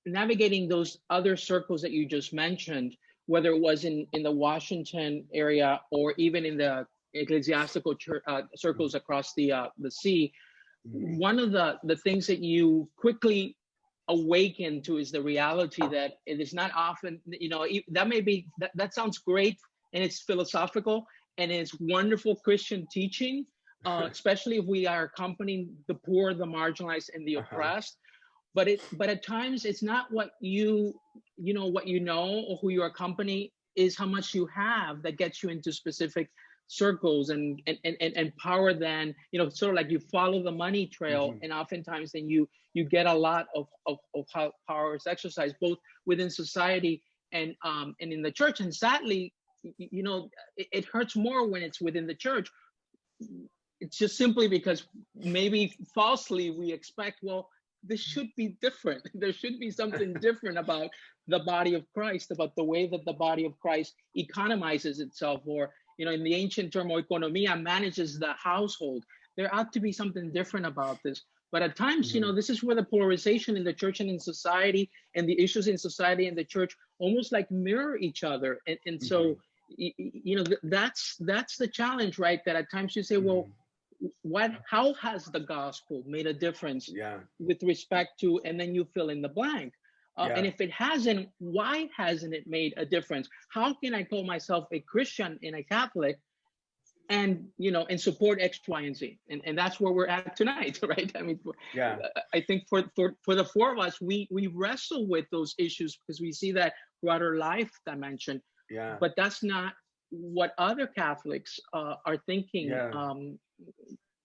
navigating those other circles that you just mentioned, whether it was in the Washington area or even in the ecclesiastical circles across the sea, one of the things that you quickly awaken to is the reality that it is not often, that sounds great and it's philosophical and it's wonderful Christian teaching, especially if we are accompanying the poor, the marginalized, and the oppressed. But at times it's not what you know or who you accompany, is how much you have that gets you into specific circles and power. Then sort of like you follow the money trail, and oftentimes then you get a lot of how power is exercised both within society and in the church. And sadly, it hurts more when it's within the church. It's just simply because maybe falsely we expect, well, this should be different. There should be something different about the body of Christ, about the way that the body of Christ economizes itself, or, in the ancient term, oikonomia, manages the household. There ought to be something different about this. But at times, this is where the polarization in the church and in society, and the issues in society and the church almost like mirror each other. And so, that's the challenge, right? That at times you say, well, how has the gospel made a difference with respect to, and then you fill in the blank. And if it hasn't, why hasn't it made a difference? How can I call myself a Christian and a Catholic and support X, Y, and Z? And that's where we're at tonight, right? I mean, I think for the four of us, we wrestle with those issues because we see that broader life dimension. But that's not what other Catholics are thinking.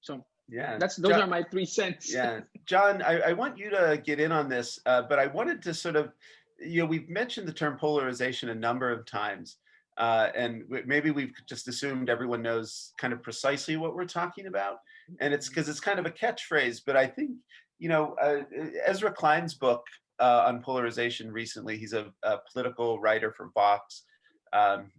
So those are my 3 cents. John, I want you to get in on this, but I wanted to sort of, we've mentioned the term polarization a number of times, and maybe we've just assumed everyone knows kind of precisely what we're talking about, and it's because it's kind of a catchphrase. But I think Ezra Klein's book on polarization recently, he's a political writer for Vox,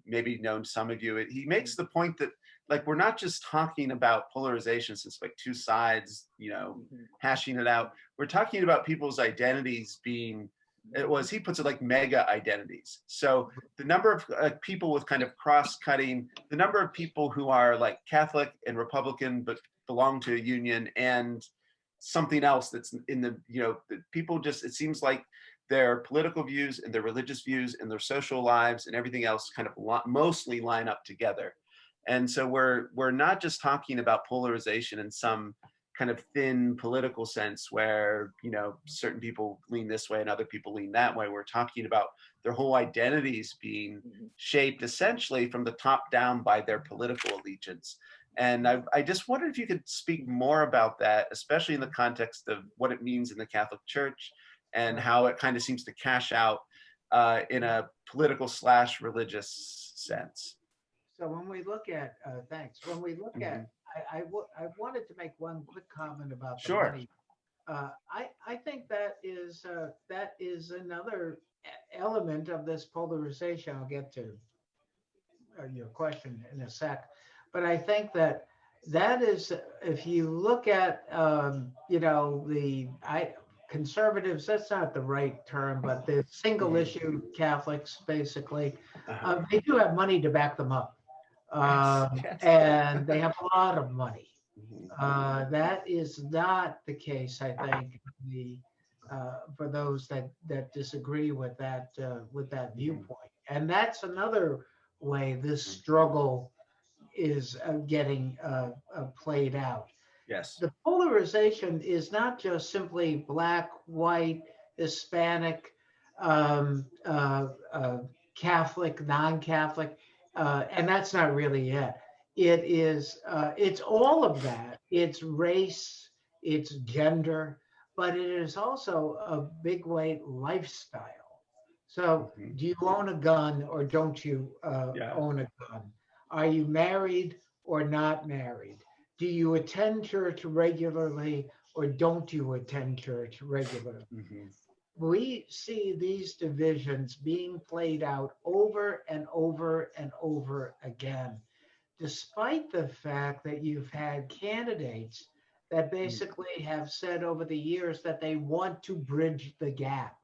maybe known to some of you. He makes the point that, like, we're not just talking about polarization since like two sides, hashing it out. We're talking about people's identities being, he puts it like mega identities. So the number of people with kind of cross-cutting, the number of people who are like Catholic and Republican but belong to a union and something else that's in the, people just, it seems like their political views and their religious views and their social lives and everything else kind of mostly line up together. And so we're not just talking about polarization in some kind of thin political sense where, certain people lean this way and other people lean that way. We're talking about their whole identities being shaped essentially from the top down by their political allegiance. And I just wondered if you could speak more about that, especially in the context of what it means in the Catholic Church and how it kind of seems to cash out in a political / religious sense. So when we look at, thanks. When we look at, I wanted to make one quick comment about the money. I think that is another element of this polarization. I'll get to your question in a sec, but I think that is, if you look at, conservatives, that's not the right term, but the single issue Catholics, basically, they do have money to back them up. And they have a lot of money. That is not the case, I think, for those that disagree with that viewpoint. And that's another way this struggle is getting played out. Yes. The polarization is not just simply black, white, Hispanic, Catholic, non-Catholic. And that's not really it. It is, it's all of that. It's race, it's gender, but it is also a big way lifestyle. So, Mhm. do you own a gun or don't you Yeah. own a gun? Are you married or not married? Do you attend church regularly or don't you attend church regularly? Mhm. We see these divisions being played out over and over and over again, despite the fact that you've had candidates that basically have said over the years that they want to bridge the gap.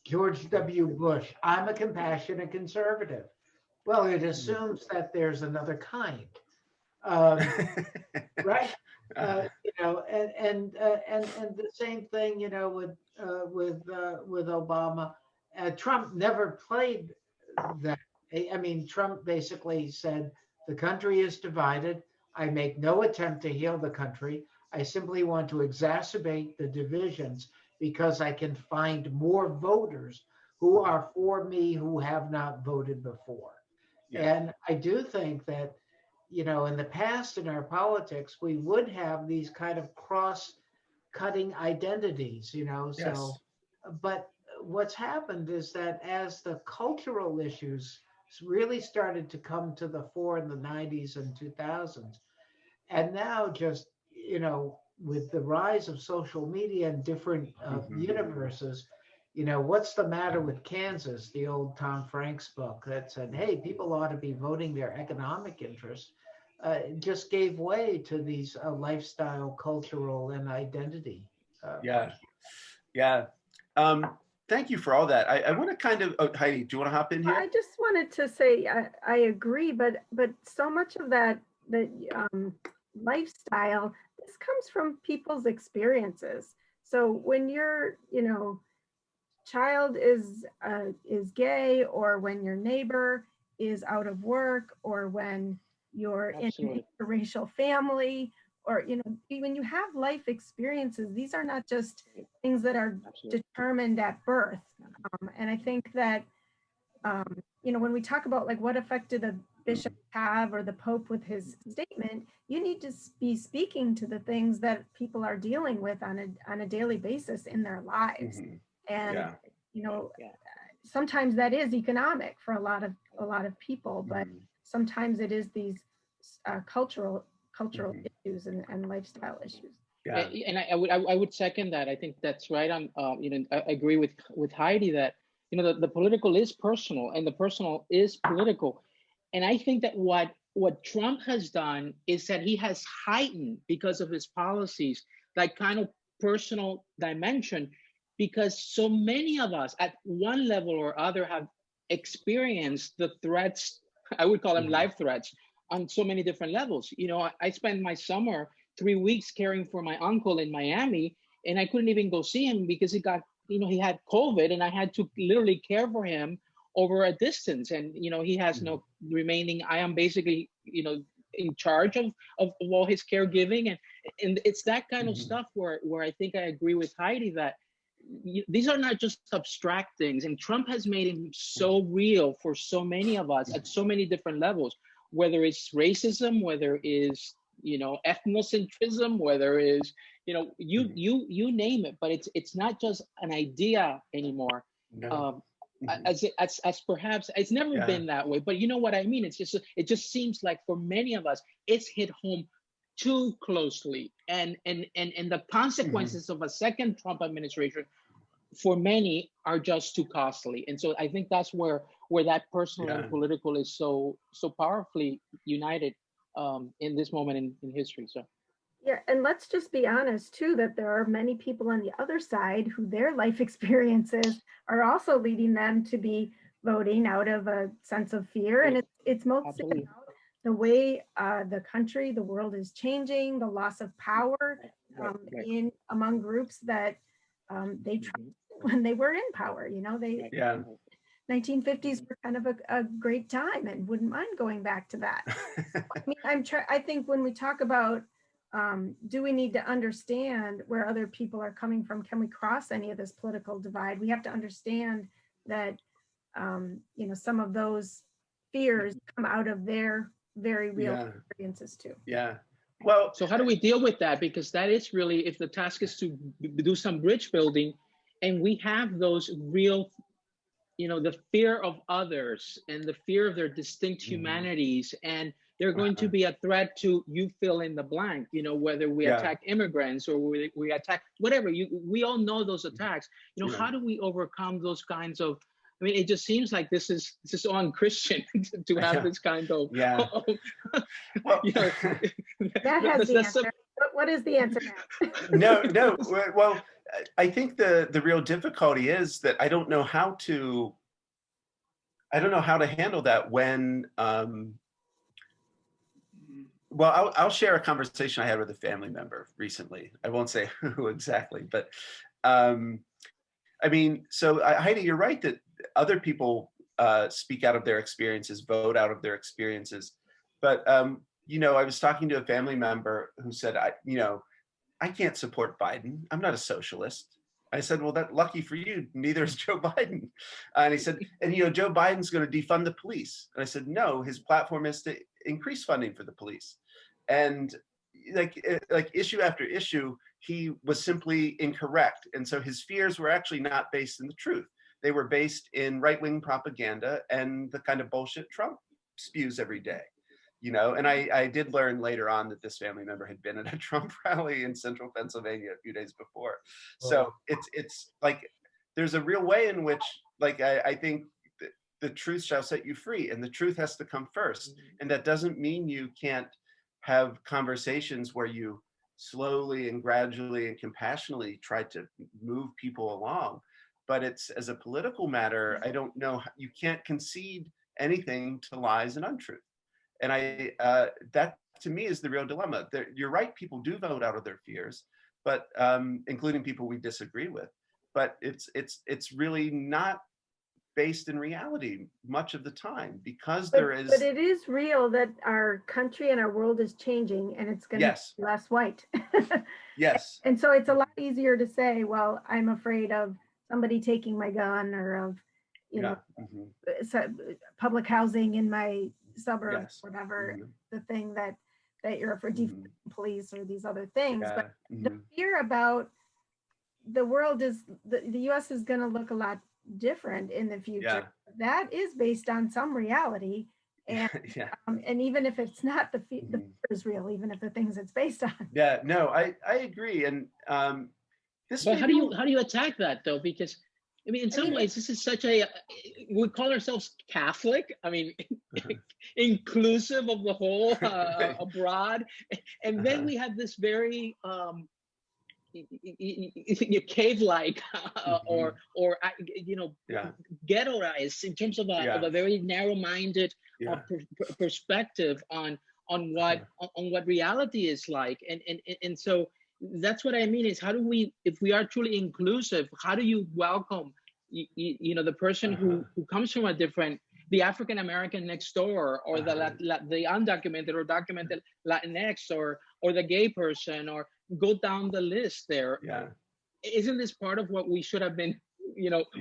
George W. Bush, I'm a compassionate conservative. Well, it assumes that there's another kind. Um, right? And the same thing, with Obama. Trump never played that. I mean, Trump basically said the country is divided. I make no attempt to heal the country. I simply want to exacerbate the divisions because I can find more voters who are for me who have not voted before. Yeah. And I do think that, in the past in our politics, we would have these kind of cross-cutting identities, Yes. but what's happened is that as the cultural issues really started to come to the fore in the 90s and 2000s, and now just, with the rise of social media and different Mhm. universes, what's the matter with Kansas, the old Tom Franks book that said, hey, people ought to be voting their economic interests, just gave way to these lifestyle, cultural, and identity Yeah. questions. Yeah. Um, Thank you for all that. I want to kind of, oh, Heidi, do you want to hop in I here? just wanted to say I agree, but so much of that lifestyle, this comes from people's experiences. So when your child is gay, or when your neighbor is out of work, or when you're in an Absolutely. interracial family, or when you have life experiences, these are not just things that are Absolutely. determined at birth. And I think that when we talk about like what effect did the bishop have, or the pope with his statement, you need to be speaking to the things that people are dealing with on a daily basis in their lives. Mhm. And Yeah. Yeah. sometimes that is economic for a lot of people, but Mhm. sometimes it is these cultural Mhm. issues and lifestyle issues. Yeah. And I would second that. I think that's right. I agree with Heidi that the political is personal and the personal is political. And I think that what Trump has done is that he has heightened, because of his policies, that kind of personal dimension, because so many of us at one level or other have experienced the threats. I would call them Mhm. life threats on so many different levels. I spent my summer 3 weeks caring for my uncle in Miami, and I couldn't even go see him because he had COVID, and I had to literally care for him over a distance. And he has Mhm. no remaining. I am basically in charge of all his caregiving, and it's that kind of Mhm. stuff where I think I agree with Heidi that these are not just abstract things, and Trump has made him so real for so many of us at so many different levels, whether it's racism, whether it's ethnocentrism, whether it's Mhm. you name it. But it's not just an idea anymore. No. um Mhm. as perhaps it's never Yeah. been that way, but you know what I mean. It just seems like for many of us it's hit home too closely, and the Mhm. consequences of a second Trump administration for many are just too costly. And so I think that's where that personal and Yeah. political is so powerfully united in this moment in history. So Yeah, and let's just be honest too, that there are many people on the other side who their life experiences are also leading them to be voting out of a sense of fear. And it's mostly absolutely. the way the country, the world is changing, the loss of power Right. in among groups that they tried Mhm. when they were in power. They Right. Yeah. 1950s Mhm. were kind of a great time, and wouldn't mind going back to that. I mean, I think when we talk about do we need to understand where other people are coming from? Can we cross any of this political divide? We have to understand that some of those fears Mhm. come out of their very real Yeah. experiences too. Yeah. Well, So how do we deal with that? Because that is really, if the task is to do some bridge building, and we have those real, the fear of others and the fear of their distinct humanities, and they're going to be a threat to you fill in the blank, whether we Yeah. attack immigrants or we attack whatever, we all know those attacks. Yeah. How do we overcome those kinds of, it just seems like this is unchristian to have this kind of, Yeah. Well, That has the answer. What is the answer now? no. Well, I think the real difficulty is that I don't know how to handle that when, well, I'll share a conversation I had with a family member recently. I won't say who exactly, but so Heidi, you're right that other people speak out of their experiences, vote out of their experiences. But, I was talking to a family member who said, I can't support Biden. I'm not a socialist. I said, well, that lucky for you, neither is Joe Biden. And he said, and Joe Biden's going to defund the police. And I said, no, his platform is to increase funding for the police. And like issue after issue, he was simply incorrect. And so his fears were actually not based in the truth. They were based in right-wing propaganda and the kind of bullshit Trump spews every day. And I did learn later on that this family member had been at a Trump rally in central Pennsylvania a few days before. So it's like, there's a real way in which, like, I think the truth shall set you free, and the truth has to come first. And that doesn't mean you can't have conversations where you slowly and gradually and compassionately try to move people along. But it's, as a political matter, I don't know, you can't concede anything to lies and untruth. And that to me is the real dilemma. You're right, people do vote out of their fears, but including people we disagree with. But it's really not based in reality much of the time, because there is. But it is real that our country and our world is changing, and it's going to be less white. Yes. And so it's a lot easier to say, well, I'm afraid of somebody taking my gun, or of, public housing in my suburbs, whatever, the thing that you're afraid of, police or these other things. But the fear about the world is the US is going to look a lot different in the future. That is based on some reality. And and even if it's not, the fear is real, even if the things it's based on. Yeah, no, I agree. And but how do you attack that though? Because in some ways, this is such we call ourselves Catholic. Inclusive of the whole abroad. And then we have this very cave-like or ghettoized in terms of a very narrow-minded perspective on what reality is like. And so that's what I mean is, how do we, if we are truly inclusive, how do you welcome the person who comes from a different, the African American next door, or the undocumented or documented Latinx, or the gay person, or go down the list there. Isn't this part of what we should have been,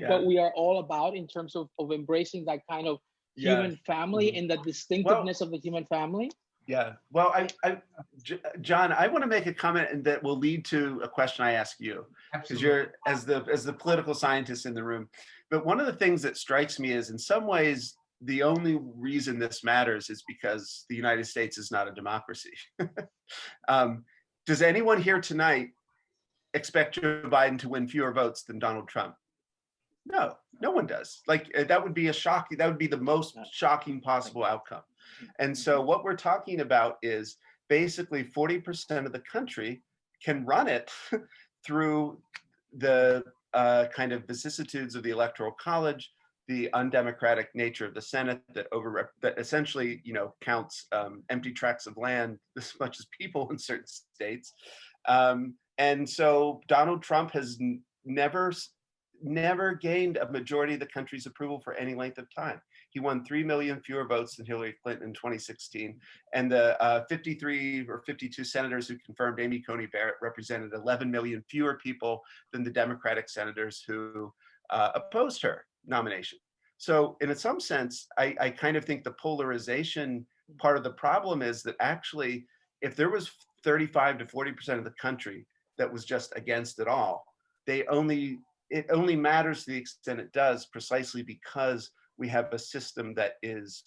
what we are all about in terms of embracing that kind of human family and the distinctiveness of the human family? Yeah. Well, John, I want to make a comment, and that will lead to a question I ask you, because you're as the political scientist in the room. But one of the things that strikes me is, in some ways, the only reason this matters is because the United States is not a democracy. Does anyone here tonight expect Joe Biden to win fewer votes than Donald Trump? No, no one does. Like, that would be that would be the most shocking possible outcome. And so what we're talking about is basically 40% of the country can run it through the kind of vicissitudes of the Electoral College, the undemocratic nature of the Senate that essentially, counts empty tracts of land as much as people in certain states. And so Donald Trump has never gained a majority of the country's approval for any length of time. He won 3 million fewer votes than Hillary Clinton in 2016. And the 53 or 52 senators who confirmed Amy Coney Barrett represented 11 million fewer people than the Democratic senators who opposed her nomination. So in some sense, I kind of think the polarization part of the problem is that actually if there was 35 to 40% of the country that was just against it all, it only matters to the extent it does, precisely because we have a system that is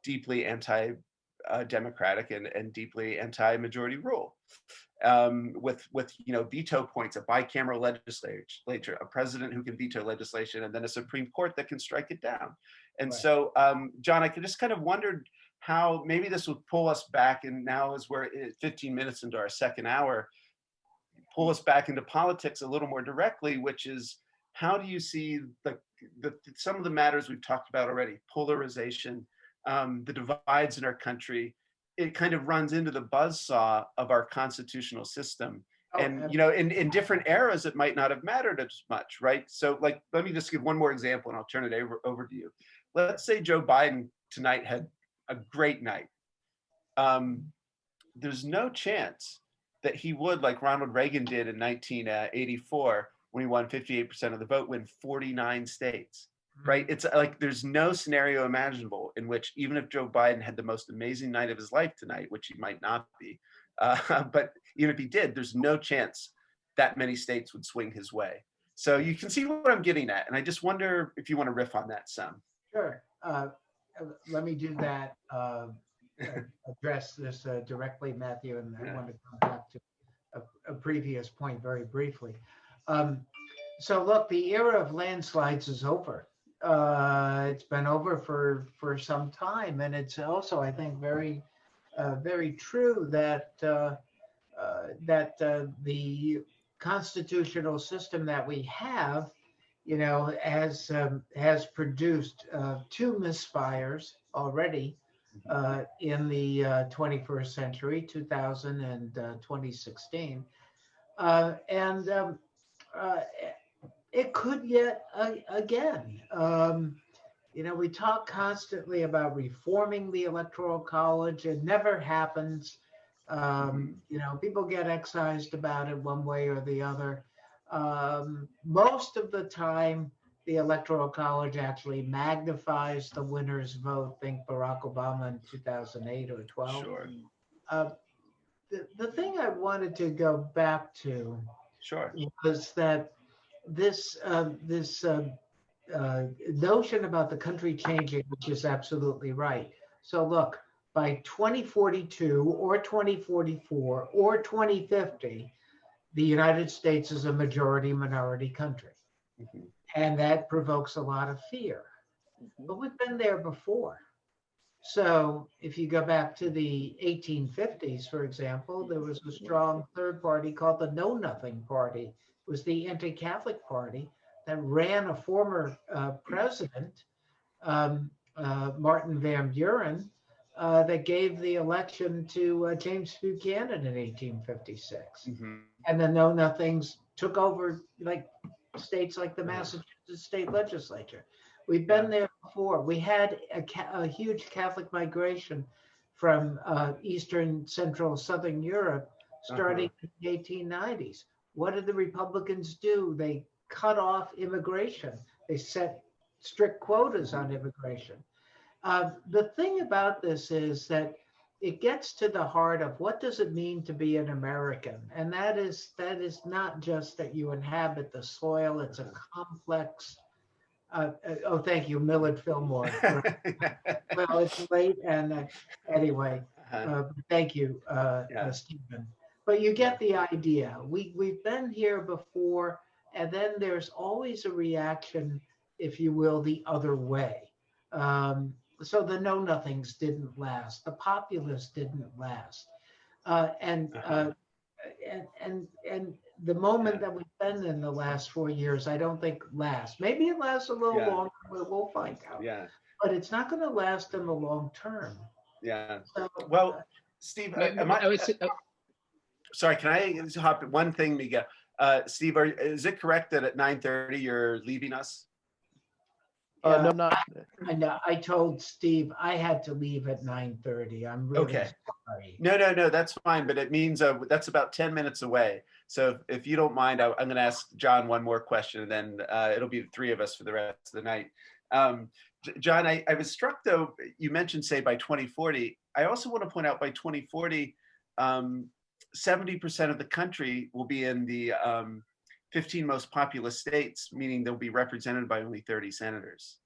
deeply anti-democratic and deeply anti-majority rule. With veto points, a bicameral legislature, a president who can veto legislation, and then a Supreme Court that can strike it down. And Right. so, John, I could just kind of wondered how maybe this would pull us back, and now as we're 15 minutes into our second hour, pull us back into politics a little more directly, which is, how do you see some of the matters we've talked about already, polarization, the divides in our country? It kind of runs into the buzzsaw of our constitutional system. Oh, And, in different eras, it might not have mattered as much, right? So like, let me just give one more example and I'll turn it over to you. Let's say Joe Biden tonight had a great night. There's no chance that he would, like Ronald Reagan did in 1984, when he won 58% of the vote, win 49 states. Right? It's like there's no scenario imaginable in which, even if Joe Biden had the most amazing night of his life tonight, which he might not be, but even if he did, there's no chance that many states would swing his way. So you can see what I'm getting at. And I just wonder if you want to riff on that some. Sure. Let me do that. Address this directly, Matthew, and I want to come back to a previous point very briefly. So look, the era of landslides is over. It's been over for some time, and it's also, I think, very true that the constitutional system that we have, has produced two misfires already in the 21st century, 2000 and 2016, and it could yet again. We talk constantly about reforming the Electoral College. It never happens. People get excised about it one way or the other. Most of the time, the Electoral College actually magnifies the winner's vote. Think Barack Obama in 2008 or 12. Sure. The thing I wanted to go back to was that this notion about the country changing, which is absolutely right. So look, by 2042 or 2044 or 2050, the United States is a majority minority country. Mm-hmm. And that provokes a lot of fear. But we've been there before. So if you go back to the 1850s, for example, there was a strong third party called the Know Nothing Party. It was the anti-Catholic party that ran a former president, Martin Van Buren, that gave the election to James Buchanan in 1856. Mm-hmm. And the Know Nothings took over states like the Massachusetts state legislature. We've been there before. We had a huge Catholic migration from Eastern, Central, Southern Europe starting in the 1890s. What did the Republicans do? They cut off immigration. They set strict quotas on immigration. The thing about this is that it gets to the heart of what does it mean to be an American? And that is not just that you inhabit the soil. It's a complex. Thank you, Millard Fillmore. Well, it's late, and anyway, thank you, Stephen. But you get the idea. We've been here before, and then there's always a reaction, if you will, the other way. So the Know Nothings didn't last. The populists didn't last, and the moment that we've been in the last 4 years, I don't think lasts. Maybe it lasts a little longer. We'll find out. Yeah. But it's not going to last in the long term. Yeah. So, Well, Steve, sorry, can I just hop in? One thing, Miguel. Steve, is it correct that at 9:30 you're leaving us? no, I'm not. I told Steve I had to leave at 9:30. I'm really sorry. No, that's fine. But it means that's about 10 minutes away. So if you don't mind, I'm going to ask John one more question, and then it'll be the three of us for the rest of the night. John, I was struck, though, you mentioned, say, by 2040. I also want to point out by 2040, 70% of the country will be in the 15 most populous states, meaning they'll be represented by only 30 senators.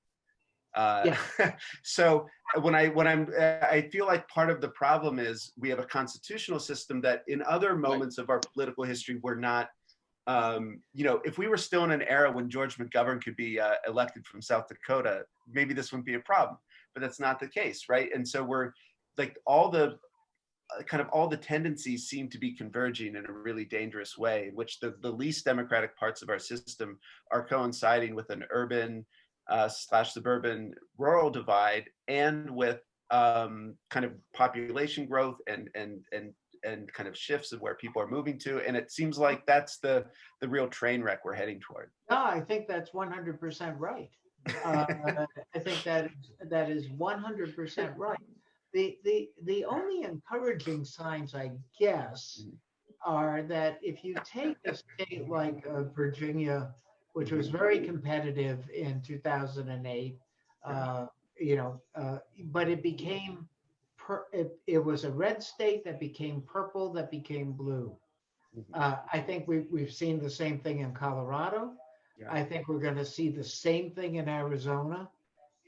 So I feel like part of the problem is we have a constitutional system that in other moments of our political history, we're not, if we were still in an era when George McGovern could be elected from South Dakota, maybe this wouldn't be a problem, but that's not the case, right? And so we're like all the tendencies seem to be converging in a really dangerous way, in which the least democratic parts of our system are coinciding with an urban / suburban rural divide, and with kind of population growth and kind of shifts of where people are moving to. And it seems like that's the real train wreck we're heading toward. No, I think that's 100% right. I think that is 100% right. The only encouraging signs, I guess, are that if you take a state like Virginia, which was very competitive in 2008, but it became, it was a red state that became purple, that became blue. I think we've seen the same thing in Colorado. Yeah. I think we're going to see the same thing in Arizona.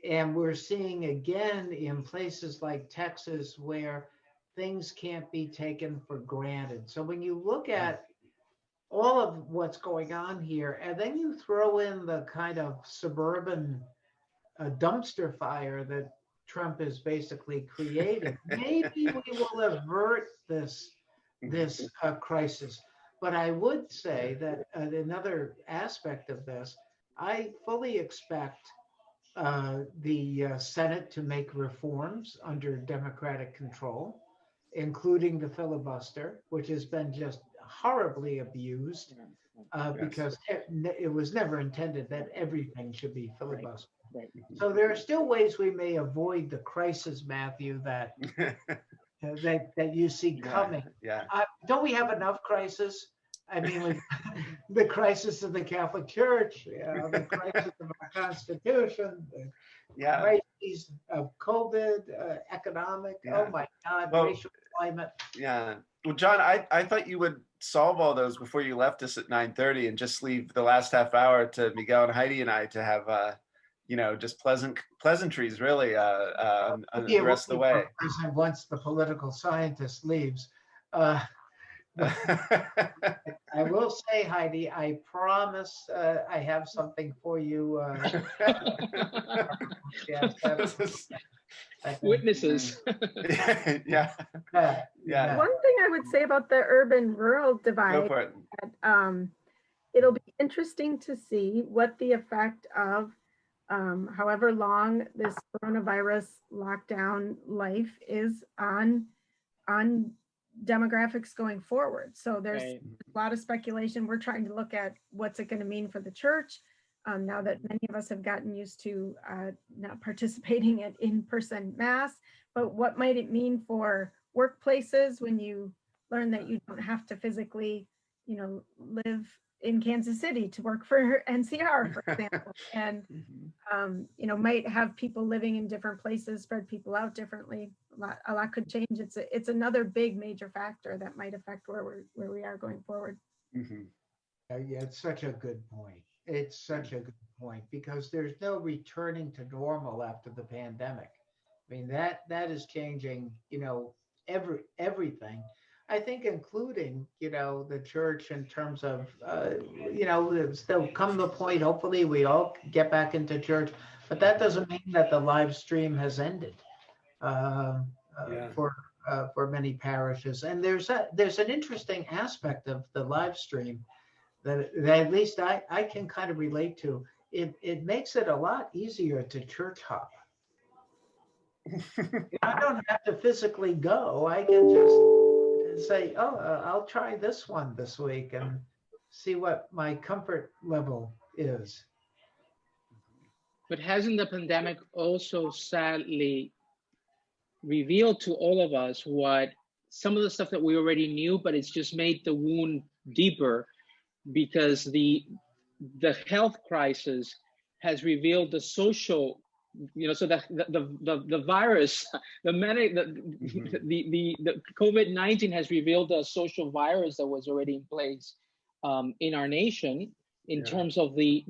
And we're seeing again in places like Texas where things can't be taken for granted. So when you look at all of what's going on here, and then you throw in the kind of suburban dumpster fire that Trump is basically creating, maybe we will avert this crisis. But I would say that another aspect of this, I fully expect the Senate to make reforms under Democratic control, including the filibuster, which has been just horribly abused because it was never intended that everything should be filibustered. Right. So there are still ways we may avoid the crisis, Matthew, that that you see coming. Don't we have enough crisis? I mean, the crisis of the Catholic Church, the crisis of our Constitution, the crises of COVID, economic, oh my God, racial climate. Yeah. Well, John, I thought you would solve all those before you left us at 9:30 and just leave the last half hour to Miguel and Heidi and I to have, just pleasantries, really, on the rest of the way. Once the political scientist leaves. I will say, Heidi, I promise I have something for you. Witnesses. Yeah. One thing I would say about the urban-rural divide, go for it. It'll be interesting to see what the effect of however long this coronavirus lockdown life is on demographics going forward. So there's a lot of speculation. We're trying to look at what's it going to mean for the church now that many of us have gotten used to not participating at in-person mass, but what might it mean for workplaces when you learn that you don't have to physically, live in Kansas City to work for NCR, for example, and might have people living in different places, spread people out differently. A lot could change. It's another big major factor that might affect where we are going forward. Yeah, it's such a good point. It's such a good point because there's no returning to normal after the pandemic. I mean, that is changing, everything. I think including, the church in terms of, there'll come the point, hopefully we all get back into church, but that doesn't mean that the live stream has ended for many parishes. And there's an interesting aspect of the live stream that at least I can kind of relate to. It makes it a lot easier to church hop. I don't have to physically go. I can just say, I'll try this one this week and see what my comfort level is. But hasn't the pandemic also sadly revealed to all of us what some of the stuff that we already knew, but it's just made the wound deeper because the health crisis has revealed the social so the virus, the COVID-19 has revealed a social virus that was already in place in our nation in terms of the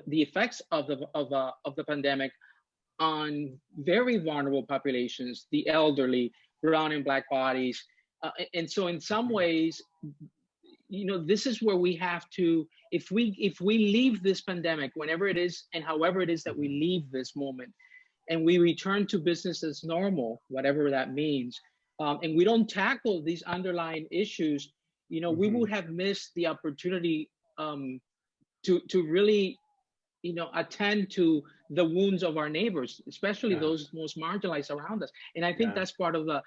effects of the pandemic on very vulnerable populations, the elderly, brown and black bodies, and so in some ways, this is where we have to, if we leave this pandemic, whenever it is and however it is that we leave this moment, and we return to business as normal, whatever that means, and we don't tackle these underlying issues, we would have missed the opportunity to really, attend to the wounds of our neighbors, especially those most marginalized around us. And I think that's part of the,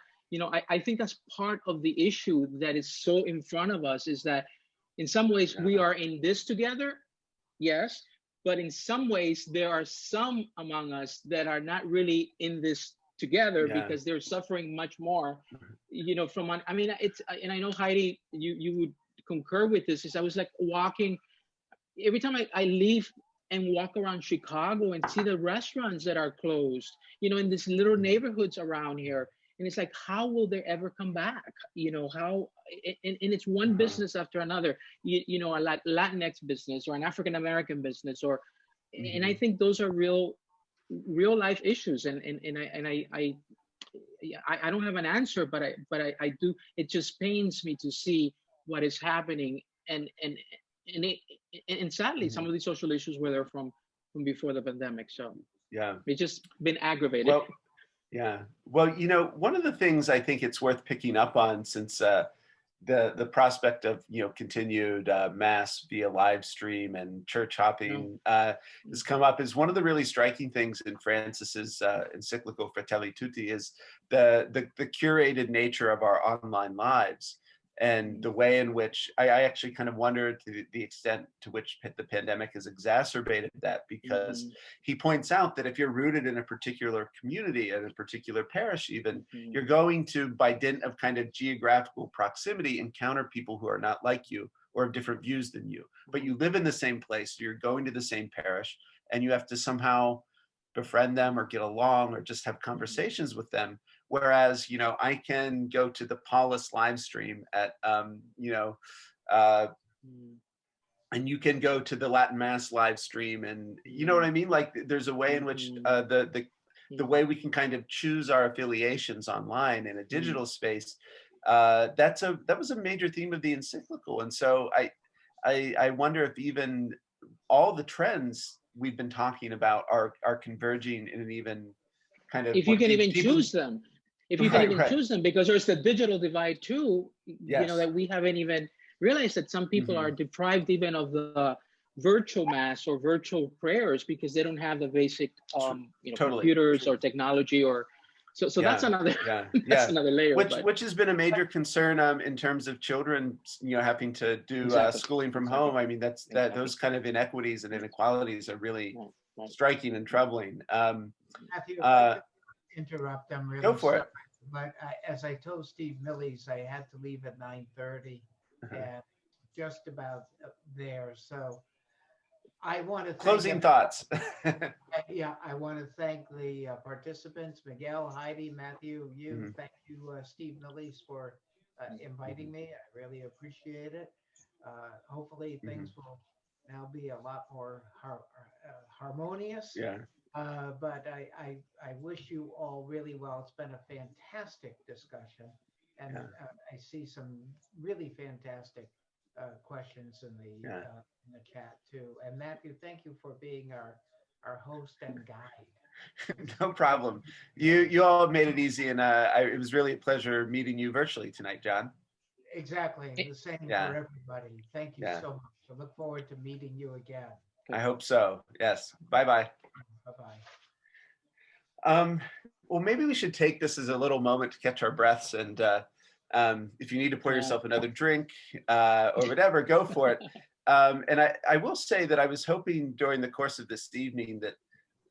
I think that's part of the issue that is so in front of us, is that in some ways we are in this together, yes, but in some ways there are some among us that are not really in this together because they're suffering much more, from, I mean, it's, and I know Heidi, you would concur with this, is I was like walking, every time I leave and walk around Chicago and see the restaurants that are closed, in these little neighborhoods around here. And it's like, how will they ever come back? How, and it's one business after another, a Latinx business or an African-American business, or, and I think those are real life issues. And I don't have an answer, but I do, it just pains me to see what is happening. And sadly, some of these social issues were there from before the pandemic. So it's just been aggravated. Well, well, one of the things I think it's worth picking up on, since the prospect of continued mass via live stream and church hopping has come up, is one of the really striking things in Francis's encyclical Fratelli Tutti is the curated nature of our online lives. And the way in which I actually kind of wondered the extent to which the pandemic has exacerbated that, because he points out that if you're rooted in a particular community, in a particular parish even, you're going to, by dint of kind of geographical proximity, encounter people who are not like you or have different views than you. But you live in the same place, you're going to the same parish, and you have to somehow befriend them or get along or just have conversations with them. Whereas, I can go to the Paulus live stream at, and you can go to the Latin Mass live stream, and you know what I mean? Like, there's a way in which the way we can kind of choose our affiliations online in a digital space. That was a major theme of the encyclical, and so I wonder if even all the trends we've been talking about are converging in an even kind of, if you can even choose them. If you can even choose them, because there's the digital divide too, that we haven't even realized, that some people are deprived even of the virtual mass or virtual prayers because they don't have the basic computers or technology, or so that's another that's another layer. Which has been a major concern in terms of children, having to do schooling from home. I mean, those kind of inequities and inequalities are really striking and troubling. Matthew, interrupt them really. Go for it. But as I told Steve Millies, I had to leave at 9:30 and just about there. So I want to closing thoughts. I want to thank the participants, Miguel, Heidi, Matthew, you. Thank you, Steve Millies, for inviting me. I really appreciate it. Hopefully things will now be a lot more harmonious. But I wish you all really well. It's been a fantastic discussion, and I see some really fantastic questions in the chat too. And Matthew, thank you for being our host and guide. No problem. You all made it easy, and it was really a pleasure meeting you virtually tonight, John. Exactly. The same for everybody. Thank you so much. I look forward to meeting you again. I hope so. Yes. Bye-bye. Bye-bye. Well, maybe we should take this as a little moment to catch our breaths, and if you need to pour yourself another drink or whatever, go for it. And I will say that I was hoping during the course of this evening that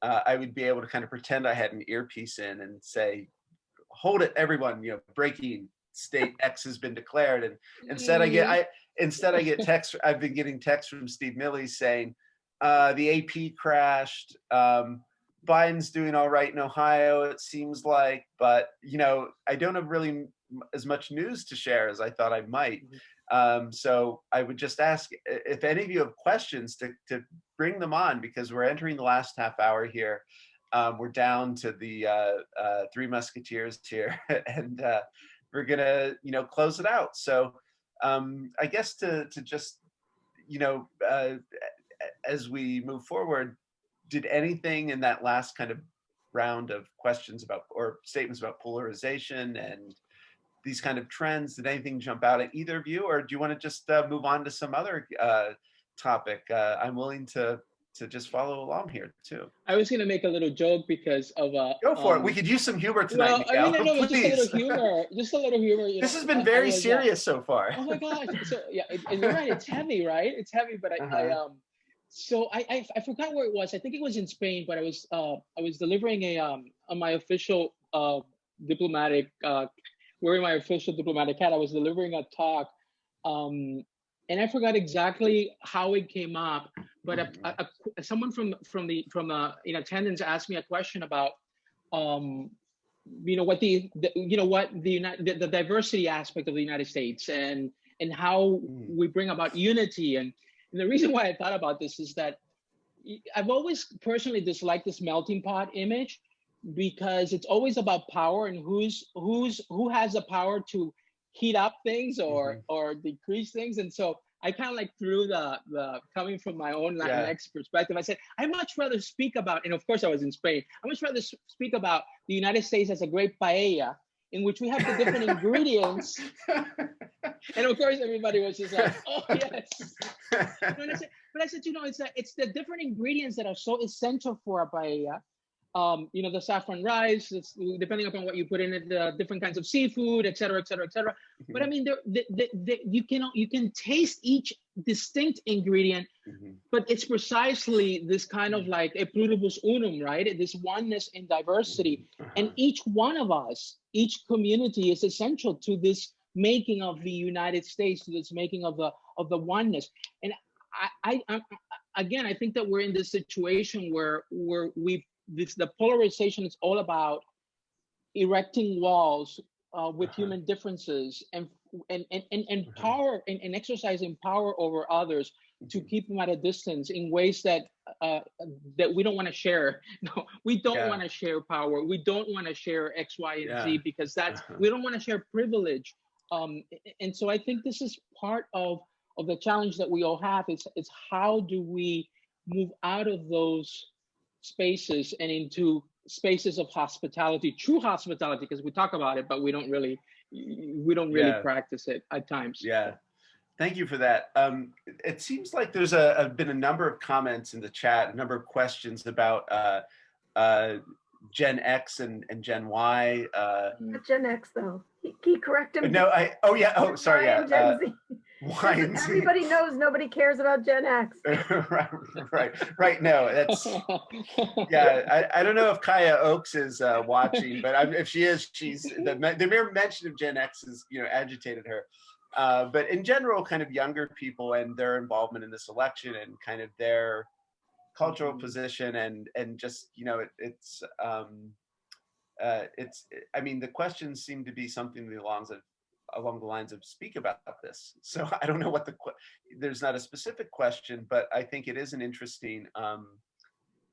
I would be able to kind of pretend I had an earpiece in and say, hold it, everyone, breaking state X has been declared. And instead I get text. I've been getting texts from Steve Millies saying, the AP crashed, Biden's doing all right in Ohio, it seems like, but I don't have really as much news to share as I thought I might. So I would just ask if any of you have questions to bring them on, because we're entering the last half hour here. We're down to the Three Musketeers here, and we're gonna close it out. So I guess to just as we move forward, did anything in that last kind of round of questions about or statements about polarization and these kind of trends, did anything jump out at either of you, or do you want to just move on to some other topic? I'm willing to just follow along here too. I was going to make a little joke because of Go for it. We could use some humor tonight. Well, I mean, Miguel. no, just a little Please. humor, just a little humor. This has been very serious so far. Oh my gosh! So yeah, and you're right. It's heavy, right? It's heavy, but So I forgot where it was. I think it was in Spain, but I was delivering my official diplomatic wearing my official diplomatic hat. I was delivering a talk, and I forgot exactly how it came up. But someone from the in attendance asked me a question about what the diversity aspect of the United States and how we bring about unity. And the reason why I thought about this is that I've always personally disliked this melting pot image, because it's always about power and who has the power to heat up things or decrease things. And so I kind of like threw the coming from my own Latinx perspective, I said, I'd much rather speak about, and of course I was in Spain, I much rather speak about the United States as a great paella in which we have the different ingredients. And of course, everybody was just like, "Oh yes." But I said, it's the different ingredients that are so essential for a paella. The saffron rice, it's depending upon what you put in it, the different kinds of seafood, et cetera, et cetera, et cetera. But I mean, you can taste each distinct ingredient, but it's precisely this kind of like a pluribus unum, right? This oneness in diversity, and each one of us, each community is essential to this making of the United States, to this making of the oneness. And I again, I think that we're in this situation where the polarization is all about erecting walls with human differences and power and exercising power over others to keep them at a distance in ways that we don't want to share. No, we don't want to share power. We don't want to share X, Y, and Z, because we don't want to share privilege. And so I think this is part of the challenge that we all have. It's how do we move out of those spaces and into spaces of hospitality, true hospitality, because we talk about it, but we don't really practice it at times. Yeah. Thank you for that. It seems like there's been a number of comments in the chat, a number of questions about Gen X and Gen Y. Not Gen X though. He corrected him. No, sorry. Gen Z. Everybody Z. knows nobody cares about Gen X. right. No, that's I don't know if Kaya Oaks is watching, but if she is, she's the mere mention of Gen X has agitated her. But in general, kind of younger people and their involvement in this election and kind of their cultural position and just it's I mean, the questions seem to be something along the lines of speak about this. So I don't know what there's not a specific question, but I think it is an interesting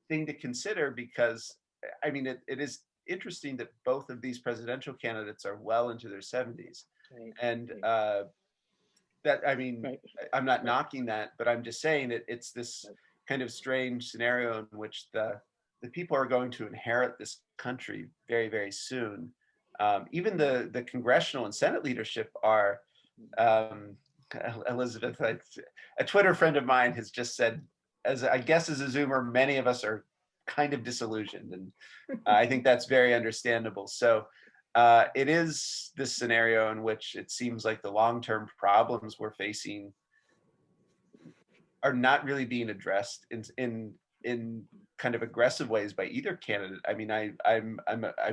thing to consider, because I mean, it is interesting that both of these presidential candidates are well into their 70s. Right. And that, I mean, I'm not knocking that, but I'm just saying it's this kind of strange scenario in which the people are going to inherit this country very, very soon. Even the congressional and Senate leadership are, Elizabeth, a Twitter friend of mine has just said, as a Zoomer, many of us are kind of disillusioned. And I think that's very understandable. So it is this scenario in which it seems like the long-term problems we're facing are not really being addressed in kind of aggressive ways by either candidate. I mean, I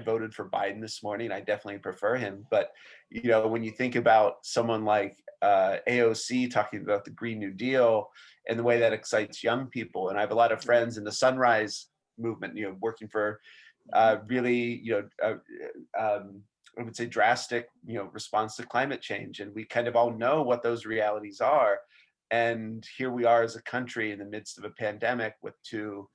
voted for Biden this morning. I definitely prefer him. But when you think about someone like AOC talking about the Green New Deal and the way that excites young people, and I have a lot of friends in the Sunrise movement, working for really, I would say drastic, response to climate change. And we kind of all know what those realities are. And here we are as a country in the midst of a pandemic with two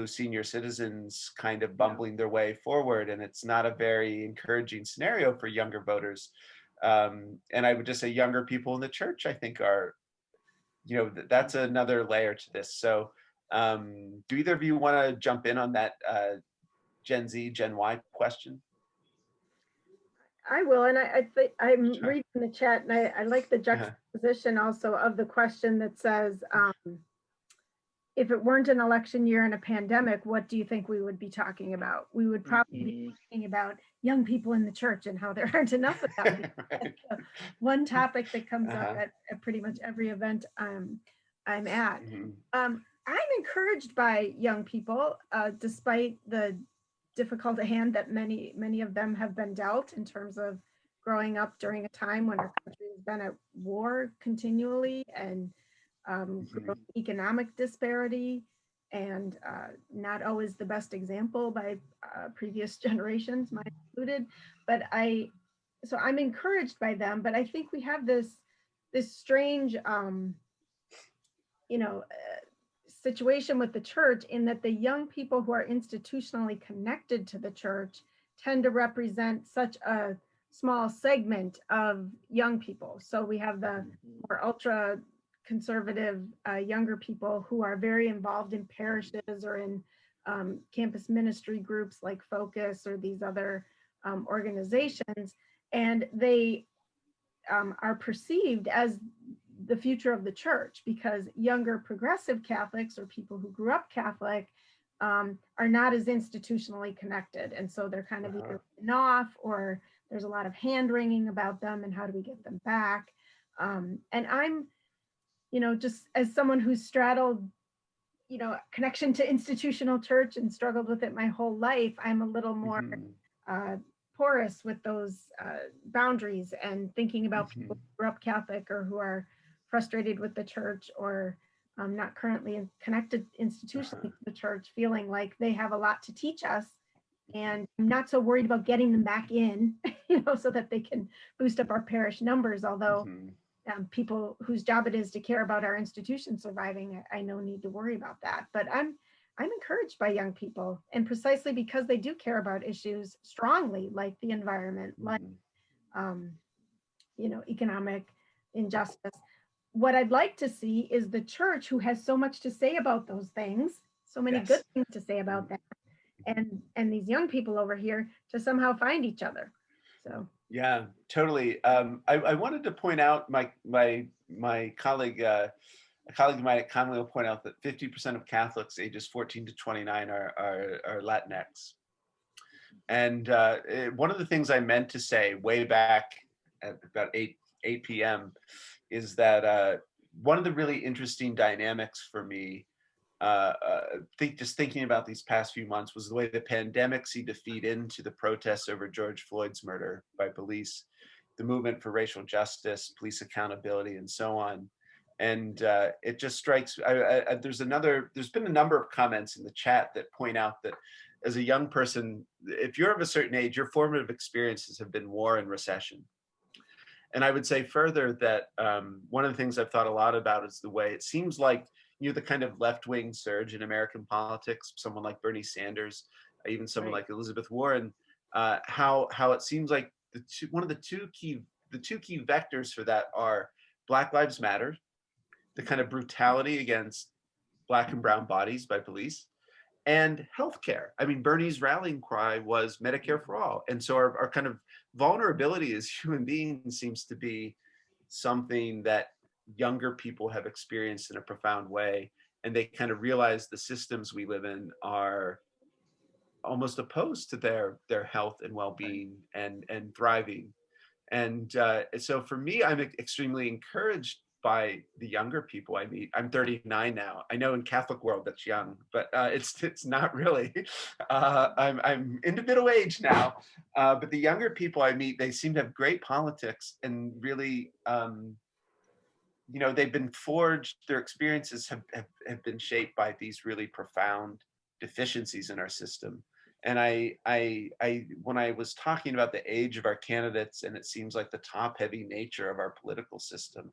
senior citizens kind of bumbling their way forward. And it's not a very encouraging scenario for younger voters. And I would just say younger people in the church, I think are, that's another layer to this. So do either of you want to jump in on that Gen Z, Gen Y question? I will, and I think I'm Sure. reading the chat, and I like the juxtaposition also of the question that says, if it weren't an election year and a pandemic, what do you think we would be talking about? We would probably be talking about young people in the church and how there aren't enough of them. Right. One topic that comes up at pretty much every event I'm at. Mhm. I'm encouraged by young people, despite the difficult hand that many of them have been dealt in terms of growing up during a time when our country has been at war continually, and growing economic disparity, and not always the best example by previous generations, mine included. But so I'm encouraged by them, but I think we have this strange situation with the church, in that the young people who are institutionally connected to the church tend to represent such a small segment of young people. So we have the more ultra conservative younger people who are very involved in parishes or in campus ministry groups like Focus or these other organizations, and they are perceived as the future of the church, because younger progressive Catholics or people who grew up Catholic are not as institutionally connected. And so they're kind of either written off, or there's a lot of hand wringing about them and how do we get them back. And I'm, just as someone who's straddled, connection to institutional church and struggled with it my whole life, I'm a little more porous with those boundaries, and thinking about people who grew up Catholic or who are frustrated with the church, or not currently connected institutionally to the church, feeling like they have a lot to teach us. And I'm not so worried about getting them back in, so that they can boost up our parish numbers. Although people whose job it is to care about our institution surviving, I know need to worry about that. But I'm encouraged by young people, and precisely because they do care about issues strongly, like the environment, like economic injustice. What I'd like to see is the church, who has so much to say about those things, so many good things to say about that, and these young people over here, to somehow find each other. So yeah, totally. I wanted to point out my colleague, a colleague of mine at Commonweal, will point out that 50% of Catholics ages 14 to 29 are Latinx. And one of the things I meant to say way back at about 8 p.m. is that one of the really interesting dynamics for me, just thinking about these past few months, was the way the pandemic seemed to feed into the protests over George Floyd's murder by police, the movement for racial justice, police accountability, and so on. And it just strikes, there's been a number of comments in the chat that point out that as a young person, if you're of a certain age, your formative experiences have been war and recession. And I would say further that one of the things I've thought a lot about is the way it seems like, the kind of left-wing surge in American politics, someone like Bernie Sanders, even someone like Elizabeth Warren, how it seems like the two key vectors for that are Black Lives Matter, the kind of brutality against Black and brown bodies by police, and healthcare. I mean, Bernie's rallying cry was Medicare for all. And so our kind of vulnerability as human beings seems to be something that younger people have experienced in a profound way. And they kind of realize the systems we live in are almost opposed to their health and well-being and thriving. And so for me, I'm extremely encouraged by the younger people I meet. I'm 39 now. I know in Catholic world that's young, but it's not really. I'm into middle age now, but the younger people I meet, they seem to have great politics and really, they've been forged. Their experiences have been shaped by these really profound deficiencies in our system. And when I was talking about the age of our candidates, and it seems like the top-heavy nature of our political system,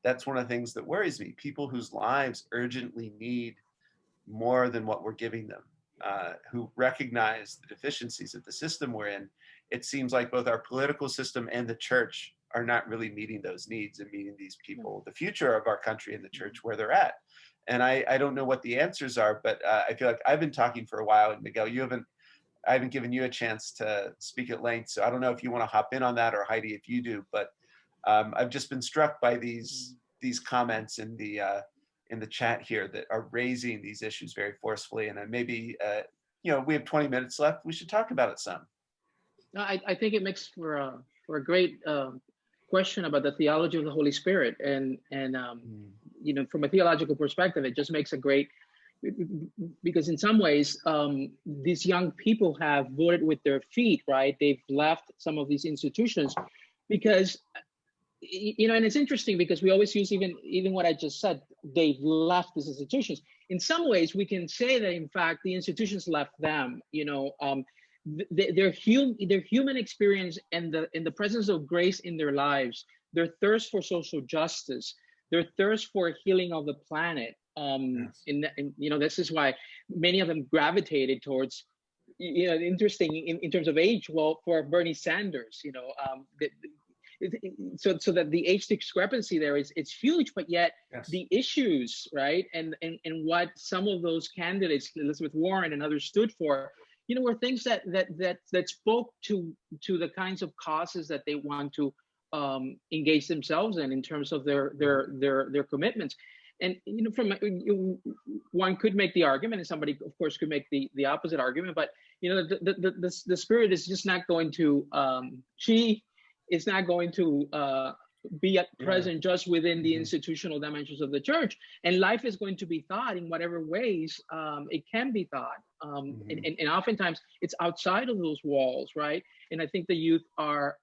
that's one of the things that worries me. People whose lives urgently need more than what we're giving them, who recognize the deficiencies of the system we're in. It seems like both our political system and the church are not really meeting those needs and meeting these people, the future of our country and the church, where they're at. And I don't know what the answers are, but I feel like I've been talking for a while, and Miguel, I haven't given you a chance to speak at length. So I don't know if you want to hop in on that, or Heidi, if you do, but I've just been struck by these comments in the chat here that are raising these issues very forcefully. And maybe, we have 20 minutes left. We should talk about it some. No, I think it makes for a great question about the theology of the Holy Spirit, and from a theological perspective, it just makes a great, because in some ways these young people have voted with their feet, right? They've left some of these institutions because and it's interesting because we always use even what I just said, they've left these institutions. In some ways, we can say that in fact the institutions left them. Their human experience and the presence of grace in their lives, their thirst for social justice, their thirst for healing of the planet. This is why many of them gravitated towards, interesting in terms of age. Well, for Bernie Sanders, so that the age discrepancy there it's huge, but yet the issues, right, and what some of those candidates, Elizabeth Warren and others, stood for, were things that spoke to the kinds of causes that they want to engage themselves in terms of their commitments. And one could make the argument, and somebody of course could make the opposite argument, but the Spirit is just not going to she is not going to be present just within the institutional dimensions of the church, and life is going to be thought in whatever ways it can be thought, and oftentimes it's outside of those walls, right? And I think the youth are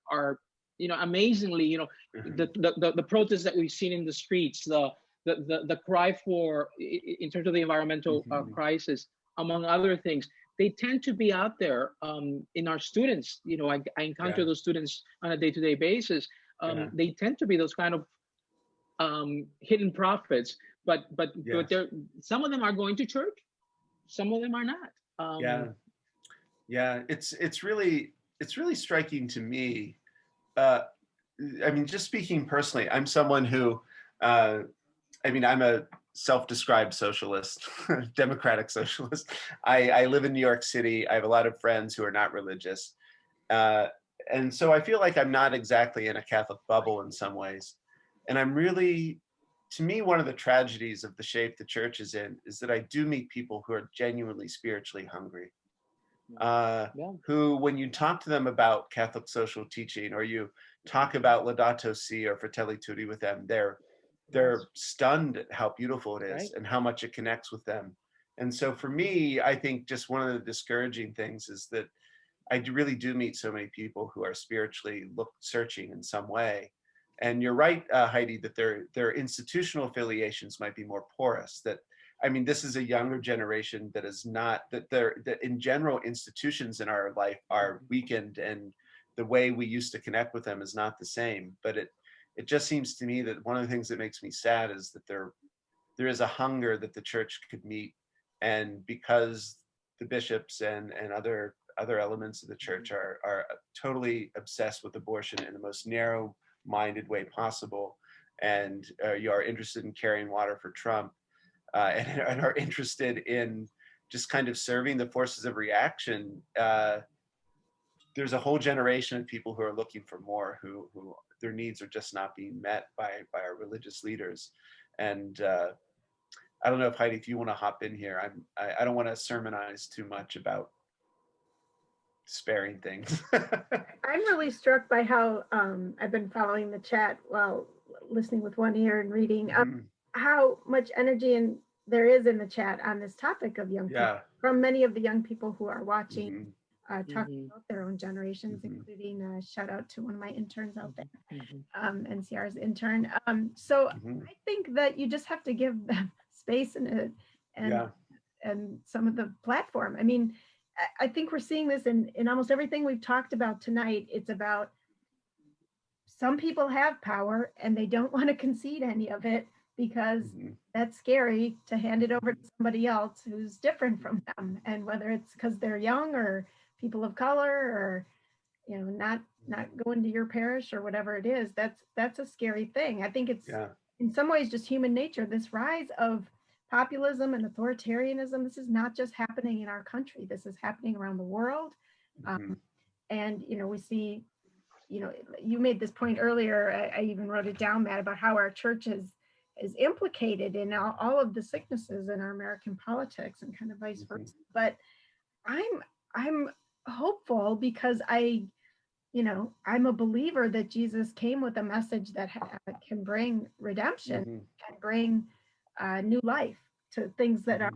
amazingly, the protests that we've seen in the streets, the cry for, in terms of the environmental crisis, among other things, they tend to be out there in our students. I encounter those students on a day-to-day basis. They tend to be those kind of hidden prophets, but they're, some of them are going to church, some of them are not. It's really striking to me. Just speaking personally, I'm someone who, I'm a self-described socialist, democratic socialist. I live in New York City. I have a lot of friends who are not religious. And so I feel like I'm not exactly in a Catholic bubble in some ways. And to me, one of the tragedies of the shape the church is in is that I do meet people who are genuinely spiritually hungry. Who, when you talk to them about Catholic social teaching, or you talk about Laudato Si or Fratelli Tutti with them, they're stunned at how beautiful it is, and how much it connects with them. And so for me, I think just one of the discouraging things is that I really do meet so many people who are spiritually searching in some way. And you're right, Heidi, that their institutional affiliations might be more porous. This is a younger generation that is not, that in general institutions in our life are weakened, and the way we used to connect with them is not the same. But it just seems to me that one of the things that makes me sad is that there is a hunger that the church could meet. And because the bishops and other elements of the church are totally obsessed with abortion in the most narrow-minded way possible, and you are interested in carrying water for Trump, and are interested in just kind of serving the forces of reaction, there's a whole generation of people who are looking for more, who their needs are just not being met by our religious leaders. And I don't know if Heidi, if you want to hop in here. I don't want to sermonize too much about sparing things. I'm really struck by how I've been following the chat while listening with one ear and reading how much energy there is in the chat on this topic of young people, from many of the young people who are watching, talking about their own generations, including a shout out to one of my interns out there, NCR's intern. So I think that you just have to give them space and and some of the platform. I mean, I think we're seeing this in almost everything we've talked about tonight. It's about some people have power and they don't want to concede any of it because that's scary to hand it over to somebody else who's different from them. And whether it's because they're young or people of color or, you know, not going to your parish or whatever it is, that's a scary thing. I think it's in some ways just human nature. This rise of populism and authoritarianism, this is not just happening in our country. This is happening around the world. And, you know, we see, you know, you made this point earlier, I even wrote it down, Matt, about how our church is implicated in all of the sicknesses in our American politics and kind of vice versa. But I'm hopeful because I'm a believer that Jesus came with a message that can bring redemption, can bring new life to things that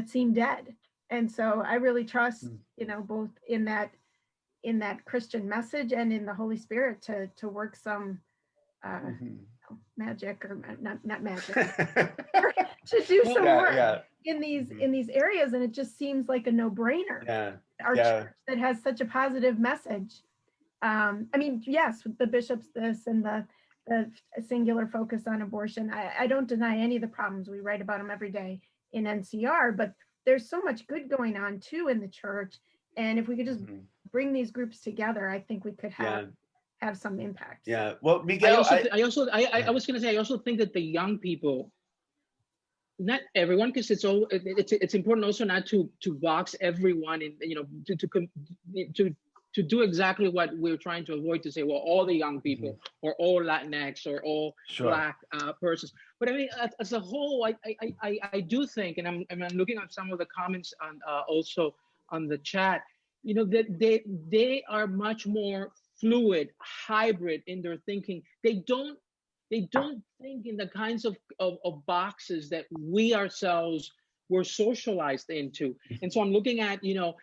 seem dead. And so I really trust, you know, both in that Christian message and in the Holy Spirit to work some magic, or not magic, to do some work in these areas. And it just seems like a no-brainer. Our church that has such a positive message. I mean, yes, the bishops this and the singular focus on abortion. I don't deny any of the problems. We write about them every day in NCR, but there's so much good going on too in the church. And if we could just bring these groups together, I think we could have some impact. Yeah. Well, Miguel, I was going to say, I also think that the young people, not everyone, because it's important also not to box everyone in, you know, to do exactly what we're trying to avoid, to say, well, all the young people or all Latinx or all Black persons. But I mean, as a whole, I do think, and I'm looking at some of the comments on also on the chat, you know, that they are much more fluid, hybrid in their thinking. They don't think in the kinds of boxes that we ourselves were socialized into. And so I'm looking at, you know,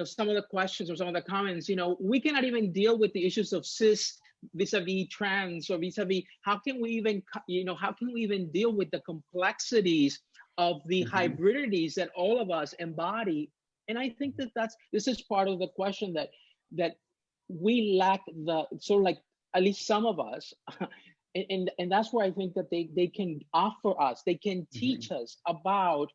some of the questions or some of the comments, you know, we cannot even deal with the issues of cis vis-a-vis trans or vis-a-vis, how can we even deal with the complexities of the hybridities that all of us embody? And I think this is part of the question that we lack, the sort of like, at least some of us, and that's where I think that they can offer us, they can teach us about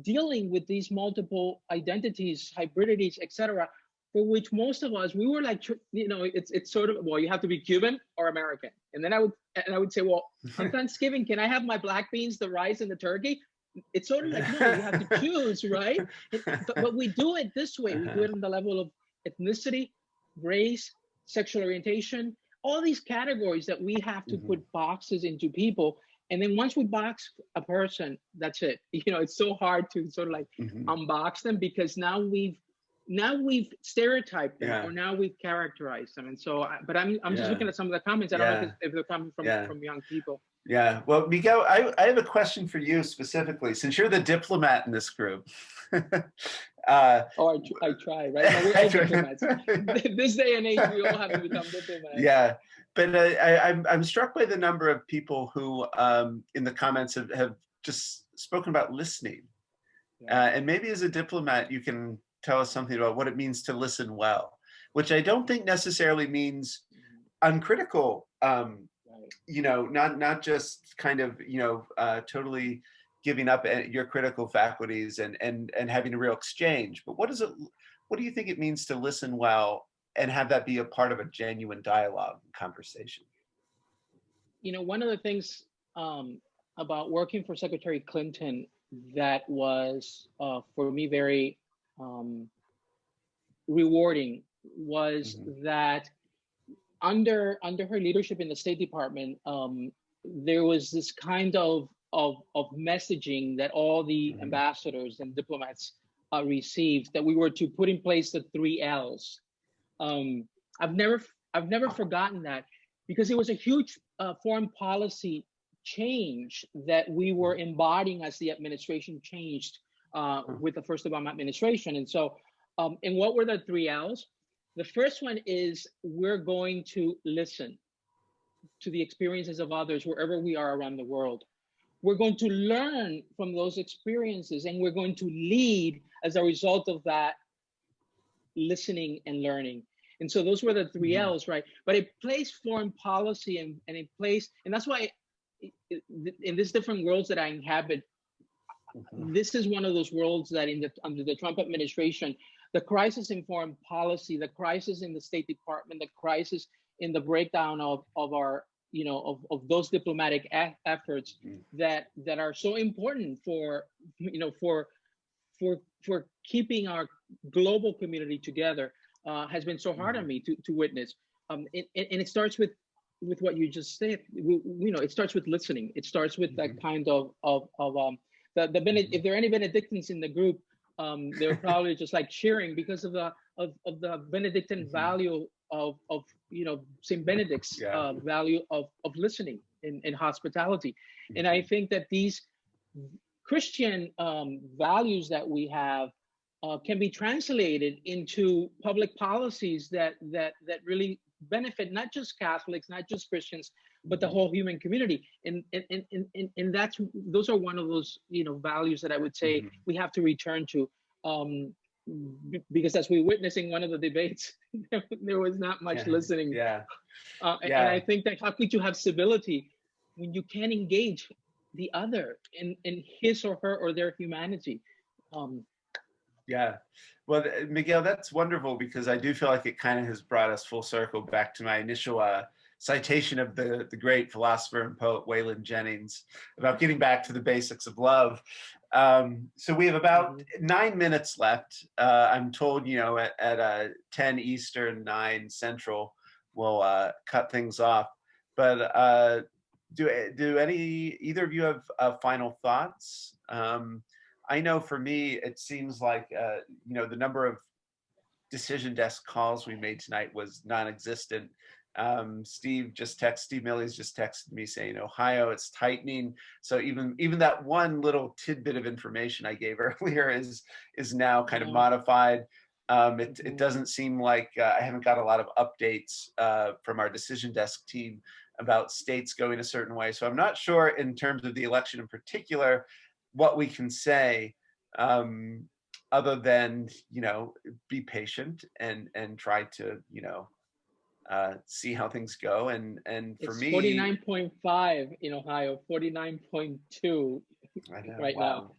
dealing with these multiple identities, hybridities, etc., for which most of us, we were like, you know, it's sort of, well, you have to be Cuban or American. And then I would say, well, on Thanksgiving, can I have my black beans, the rice, and the turkey? It's sort of like, no, you have to choose, right? But we do it this way. We do it on the level of ethnicity, race, sexual orientation, all these categories that we have to put boxes into people. And then once we box a person, that's it. You know, it's so hard to sort of like unbox them, because now we've stereotyped them, or now we've characterized them. And so, but I'm just looking at some of the comments. I don't know if they're coming from young people. Yeah. Well, Miguel, I have a question for you specifically, since you're the diplomat in this group. I try, right? No, we're all diplomats. This day and age, we all have to become diplomats. Yeah. But I'm struck by the number of people who in the comments have just spoken about listening. And maybe as a diplomat, you can tell us something about what it means to listen well, which I don't think necessarily means uncritical, you know, not just kind of, you know, totally giving up your critical faculties and having a real exchange. But what do you think it means to listen well and have that be a part of a genuine dialogue and conversation? You know, one of the things about working for Secretary Clinton that was for me very rewarding was that under her leadership in the State Department, there was this kind of messaging that all the ambassadors and diplomats received, that we were to put in place the 3 L's. I've never forgotten that, because it was a huge foreign policy change that we were embodying as the administration changed with the first Obama administration. And so, and what were the 3 L's? The first one is, we're going to listen to the experiences of others wherever we are around the world. we're going to learn from those experiences, and we're going to lead as a result of that listening and learning. And so those were the three L's, right? But it plays foreign policy, and it plays, and that's why in these different worlds that I inhabit, this is one of those worlds that under the Trump administration, the crisis in foreign policy, the crisis in the State Department, the crisis in the breakdown of our, of those diplomatic efforts that are so important for, for keeping our global community together, has been so hard on me to witness. And it starts with what you just said. It starts with listening. It starts with that kind of if there are any Benedictines in the group, they're probably just like cheering because of the Benedictine value of Saint Benedict's value of listening and hospitality. And I think that these Christian values that we have can be translated into public policies that really benefit not just Catholics, not just Christians, but the whole human community. And those are one of those values that I would say we have to return to, because as we witnessed in one of the debates, there was not much listening. And I think that how could you have civility when you can't engage the other in his or her or their humanity? Well, Miguel, that's wonderful, because I do feel like it kind of has brought us full circle back to my initial citation of the great philosopher and poet Waylon Jennings about getting back to the basics of love. So we have about 9 minutes left. I'm told, at 10 Eastern, 9 Central, we'll cut things off. But do either of you have final thoughts? I know for me, it seems like, the number of decision desk calls we made tonight was non-existent. Steve Milley's just texted me saying, Ohio, it's tightening. So even that one little tidbit of information I gave earlier is now kind of modified. It doesn't seem like I haven't got a lot of updates from our decision desk team about states going a certain way. So I'm not sure in terms of the election in particular what we can say, other than be patient and try to see how things go. And for me, 49.5 in Ohio, 49.2 right now.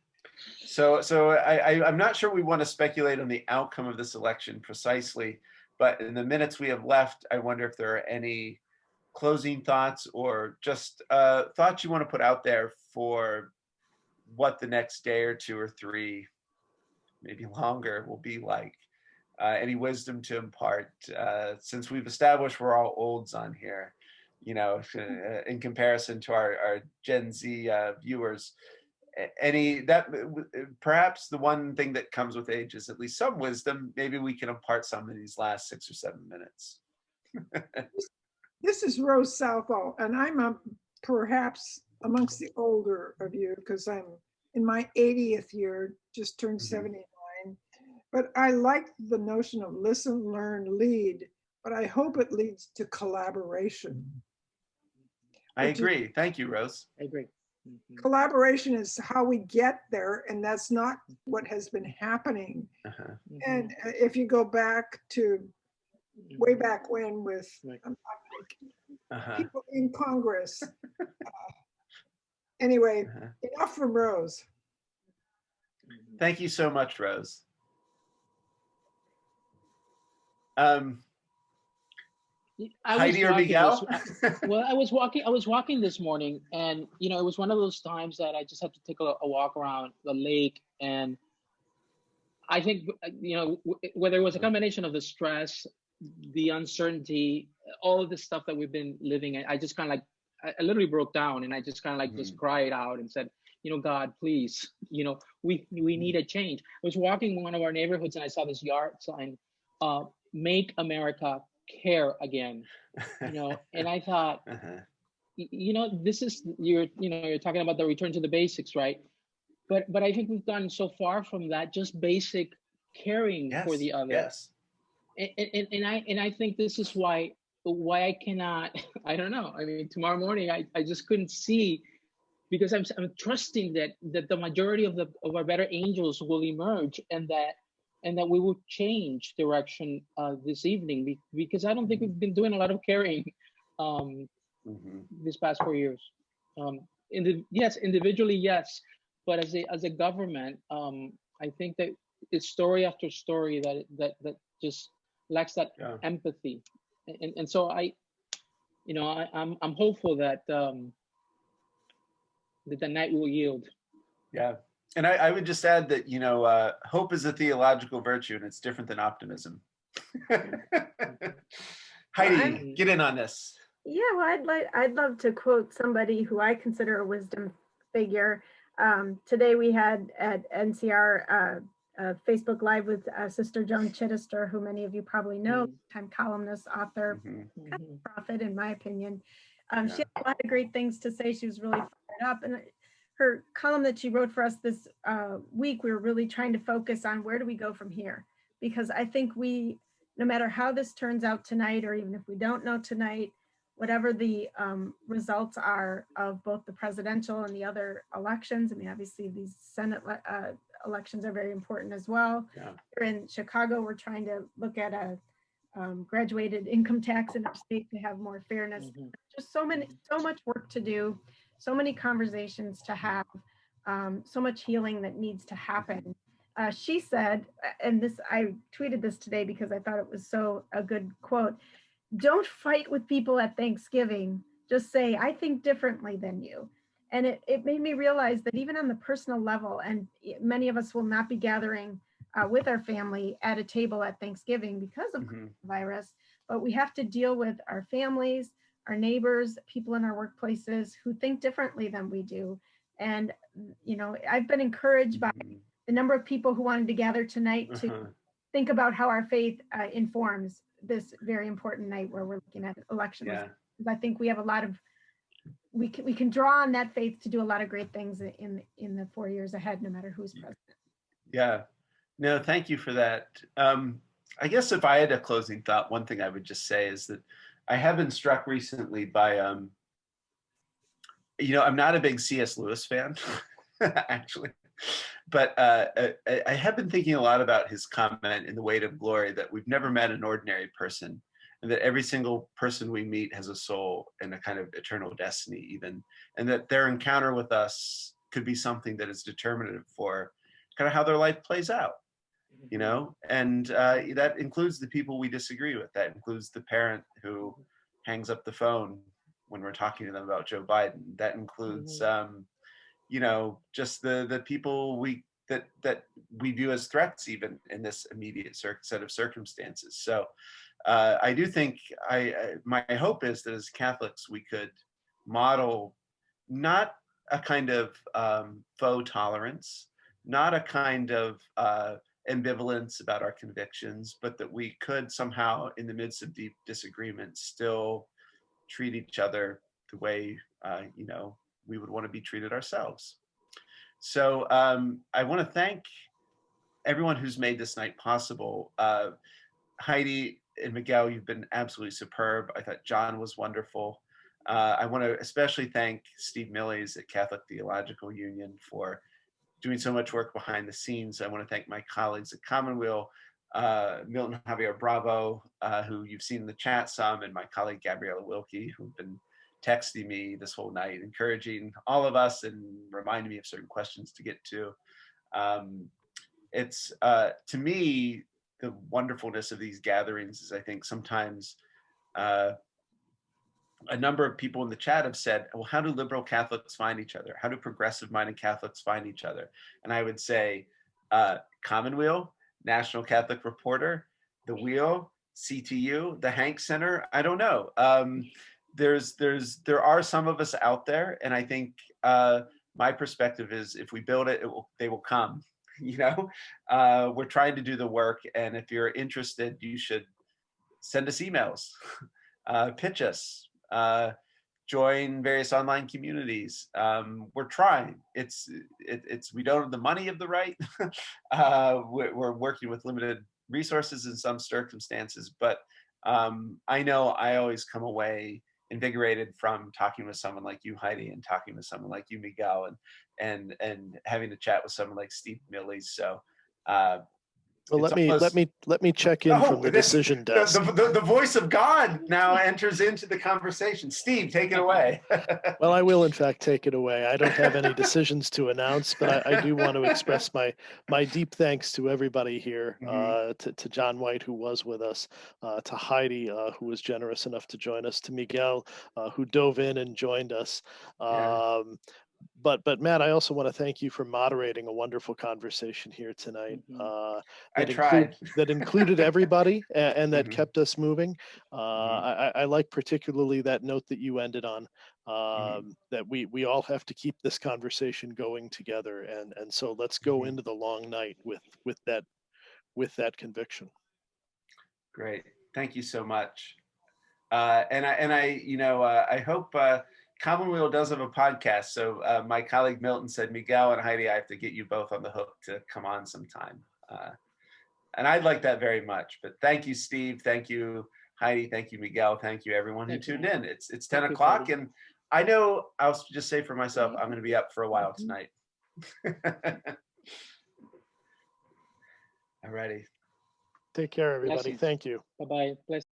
So I'm not sure we want to speculate on the outcome of this election precisely, but in the minutes we have left, I wonder if there are any closing thoughts or just thoughts you want to put out there for what the next day or 2 or 3, maybe longer, will be like. Any wisdom to impart, since we've established we're all olds on here, in comparison to our Gen Z viewers. Perhaps the one thing that comes with age is at least some wisdom. Maybe we can impart some in these last 6 or 7 minutes. This is Rose Southall, and I'm perhaps amongst the older of you, because I'm in my 80th year, just turned 79. But I like the notion of listen, learn, lead, but I hope it leads to collaboration. I agree. Thank you, Rose. I agree. Collaboration is how we get there, and that's not what has been happening. And if you go back to way back when with people in Congress. Anyway, enough from Rose. Thank you so much, Rose. Heidi or Miguel? Well, I was walking this morning, and it was one of those times that I just had to take a walk around the lake, and I think whether it was a combination of the stress, the uncertainty, all of this stuff that we've been living, I just kind of I literally broke down, and I just kind of just cried out and said, God, please, we need a change. I was walking one of our neighborhoods, and I saw this yard sign, "Make America Care Again," and I thought, this is you're talking about the return to the basics, right? But I think we've gone so far from that, just basic caring for the other. Yes. And I think this is why I cannot, I don't know. I mean, tomorrow morning I just couldn't see because I'm trusting that the majority of our better angels will emerge, and that we will change direction this evening, because I don't think we've been doing a lot of caring this past 4 years. Yes, individually, yes, but as a government, I think that it's story after story that just lacks that Yeah. empathy, and so I'm hopeful that that the night will yield. Yeah. And I would just add that, hope is a theological virtue and it's different than optimism. Heidi, get in on this. Yeah, well, I'd love to quote somebody who I consider a wisdom figure. Today we had at NCR Facebook Live with Sister Joan Chittister, who many of you probably know, time columnist, author, kind of prophet, in my opinion. She had a lot of great things to say. She was really fired up, and her column that she wrote for us this week, we were really trying to focus on where do we go from here, because I think no matter how this turns out tonight, or even if we don't know tonight, whatever the results are of both the presidential and the other elections. I mean, obviously these Senate elections are very important as well. Yeah. Here in Chicago, we're trying to look at a graduated income tax in our state to have more fairness. Just so much work to do, so many conversations to have, so much healing that needs to happen. She said, and I tweeted this today because I thought it was a good quote: "Don't fight with people at Thanksgiving. Just say, I think differently than you." And it made me realize that even on the personal level, and many of us will not be gathering with our family at a table at Thanksgiving because of coronavirus, but we have to deal with our families, our neighbors, people in our workplaces who think differently than we do. And, I've been encouraged by the number of people who wanted to gather tonight to think about how our faith informs this very important night where we're looking at elections. Yeah. I think we have we can draw on that faith to do a lot of great things in the 4 years ahead, no matter who's president. Yeah. No, thank you for that. I guess if I had a closing thought, one thing I would just say is that I have been struck recently by, I'm not a big C.S. Lewis fan, actually. But I have been thinking a lot about his comment in The Weight of Glory that we've never met an ordinary person, and that every single person we meet has a soul and a kind of eternal destiny even, and that their encounter with us could be something that is determinative for kind of how their life plays out, and that includes the people we disagree with. That includes the parent who hangs up the phone when we're talking to them about Joe Biden. That includes just the people that we view as threats even in this immediate set of circumstances. So I do think my hope is that as Catholics we could model not a kind of faux tolerance, not a kind of ambivalence about our convictions, but that we could somehow, in the midst of deep disagreement, still treat each other the way we would want to be treated ourselves. So I want to thank everyone who's made this night possible. Heidi and Miguel, you've been absolutely superb. I thought John was wonderful. I want to especially thank Steve Millies at Catholic Theological Union for doing so much work behind the scenes. I want to thank my colleagues at Commonweal, Milton Javier Bravo, who you've seen in the chat some, and my colleague Gabriella Wilkie, who've been texting me this whole night, encouraging all of us and reminding me of certain questions to get to. It's to me, the wonderfulness of these gatherings is I think sometimes a number of people in the chat have said, well, how do liberal Catholics find each other? How do progressive-minded Catholics find each other? And I would say Commonweal, National Catholic Reporter, The Wheel, CTU, the Hank Center. I don't know. There are some of us out there, and I think my perspective is if we build it, they will come. We're trying to do the work, and if you're interested, you should send us emails, pitch us, join various online communities. We're trying. We don't have the money of the right. We're working with limited resources in some circumstances, but I know I always come away invigorated from talking with someone like you, Heidi, and talking with someone like you, Miguel, and having a chat with someone like Steve Millies. So Well, it's let me check in from the this- decision desk. the voice of God now enters into the conversation. Steve, take it away. Well, I will in fact take it away. I don't have any decisions to announce, but I do want to express my deep thanks to everybody here, to John White, who was with us, to Heidi, who was generous enough to join us, to Miguel, who dove in and joined us. Yeah. But Matt, I also want to thank you for moderating a wonderful conversation here tonight. I tried. That included everybody and that Mhm. kept us moving. Mhm. I like particularly that note that you ended on, Mhm. that we all have to keep this conversation going together, and so let's go Mhm. into the long night with that conviction. Great. Thank you so much. And I hope Commonweal does have a podcast. So my colleague Milton said, Miguel and Heidi, I have to get you both on the hook to come on sometime. And I'd like that very much. But thank you, Steve. Thank you, Heidi. Thank you, Miguel. Thank you, everyone who Thank you, tuned Matt. in. It's 10 Thank you, o'clock, Heidi. and I know I'll just say for myself, I'm going to be up for a while Mhm. tonight. All righty. Take care, everybody. Blessings. Thank you. Bye-bye. Blessings.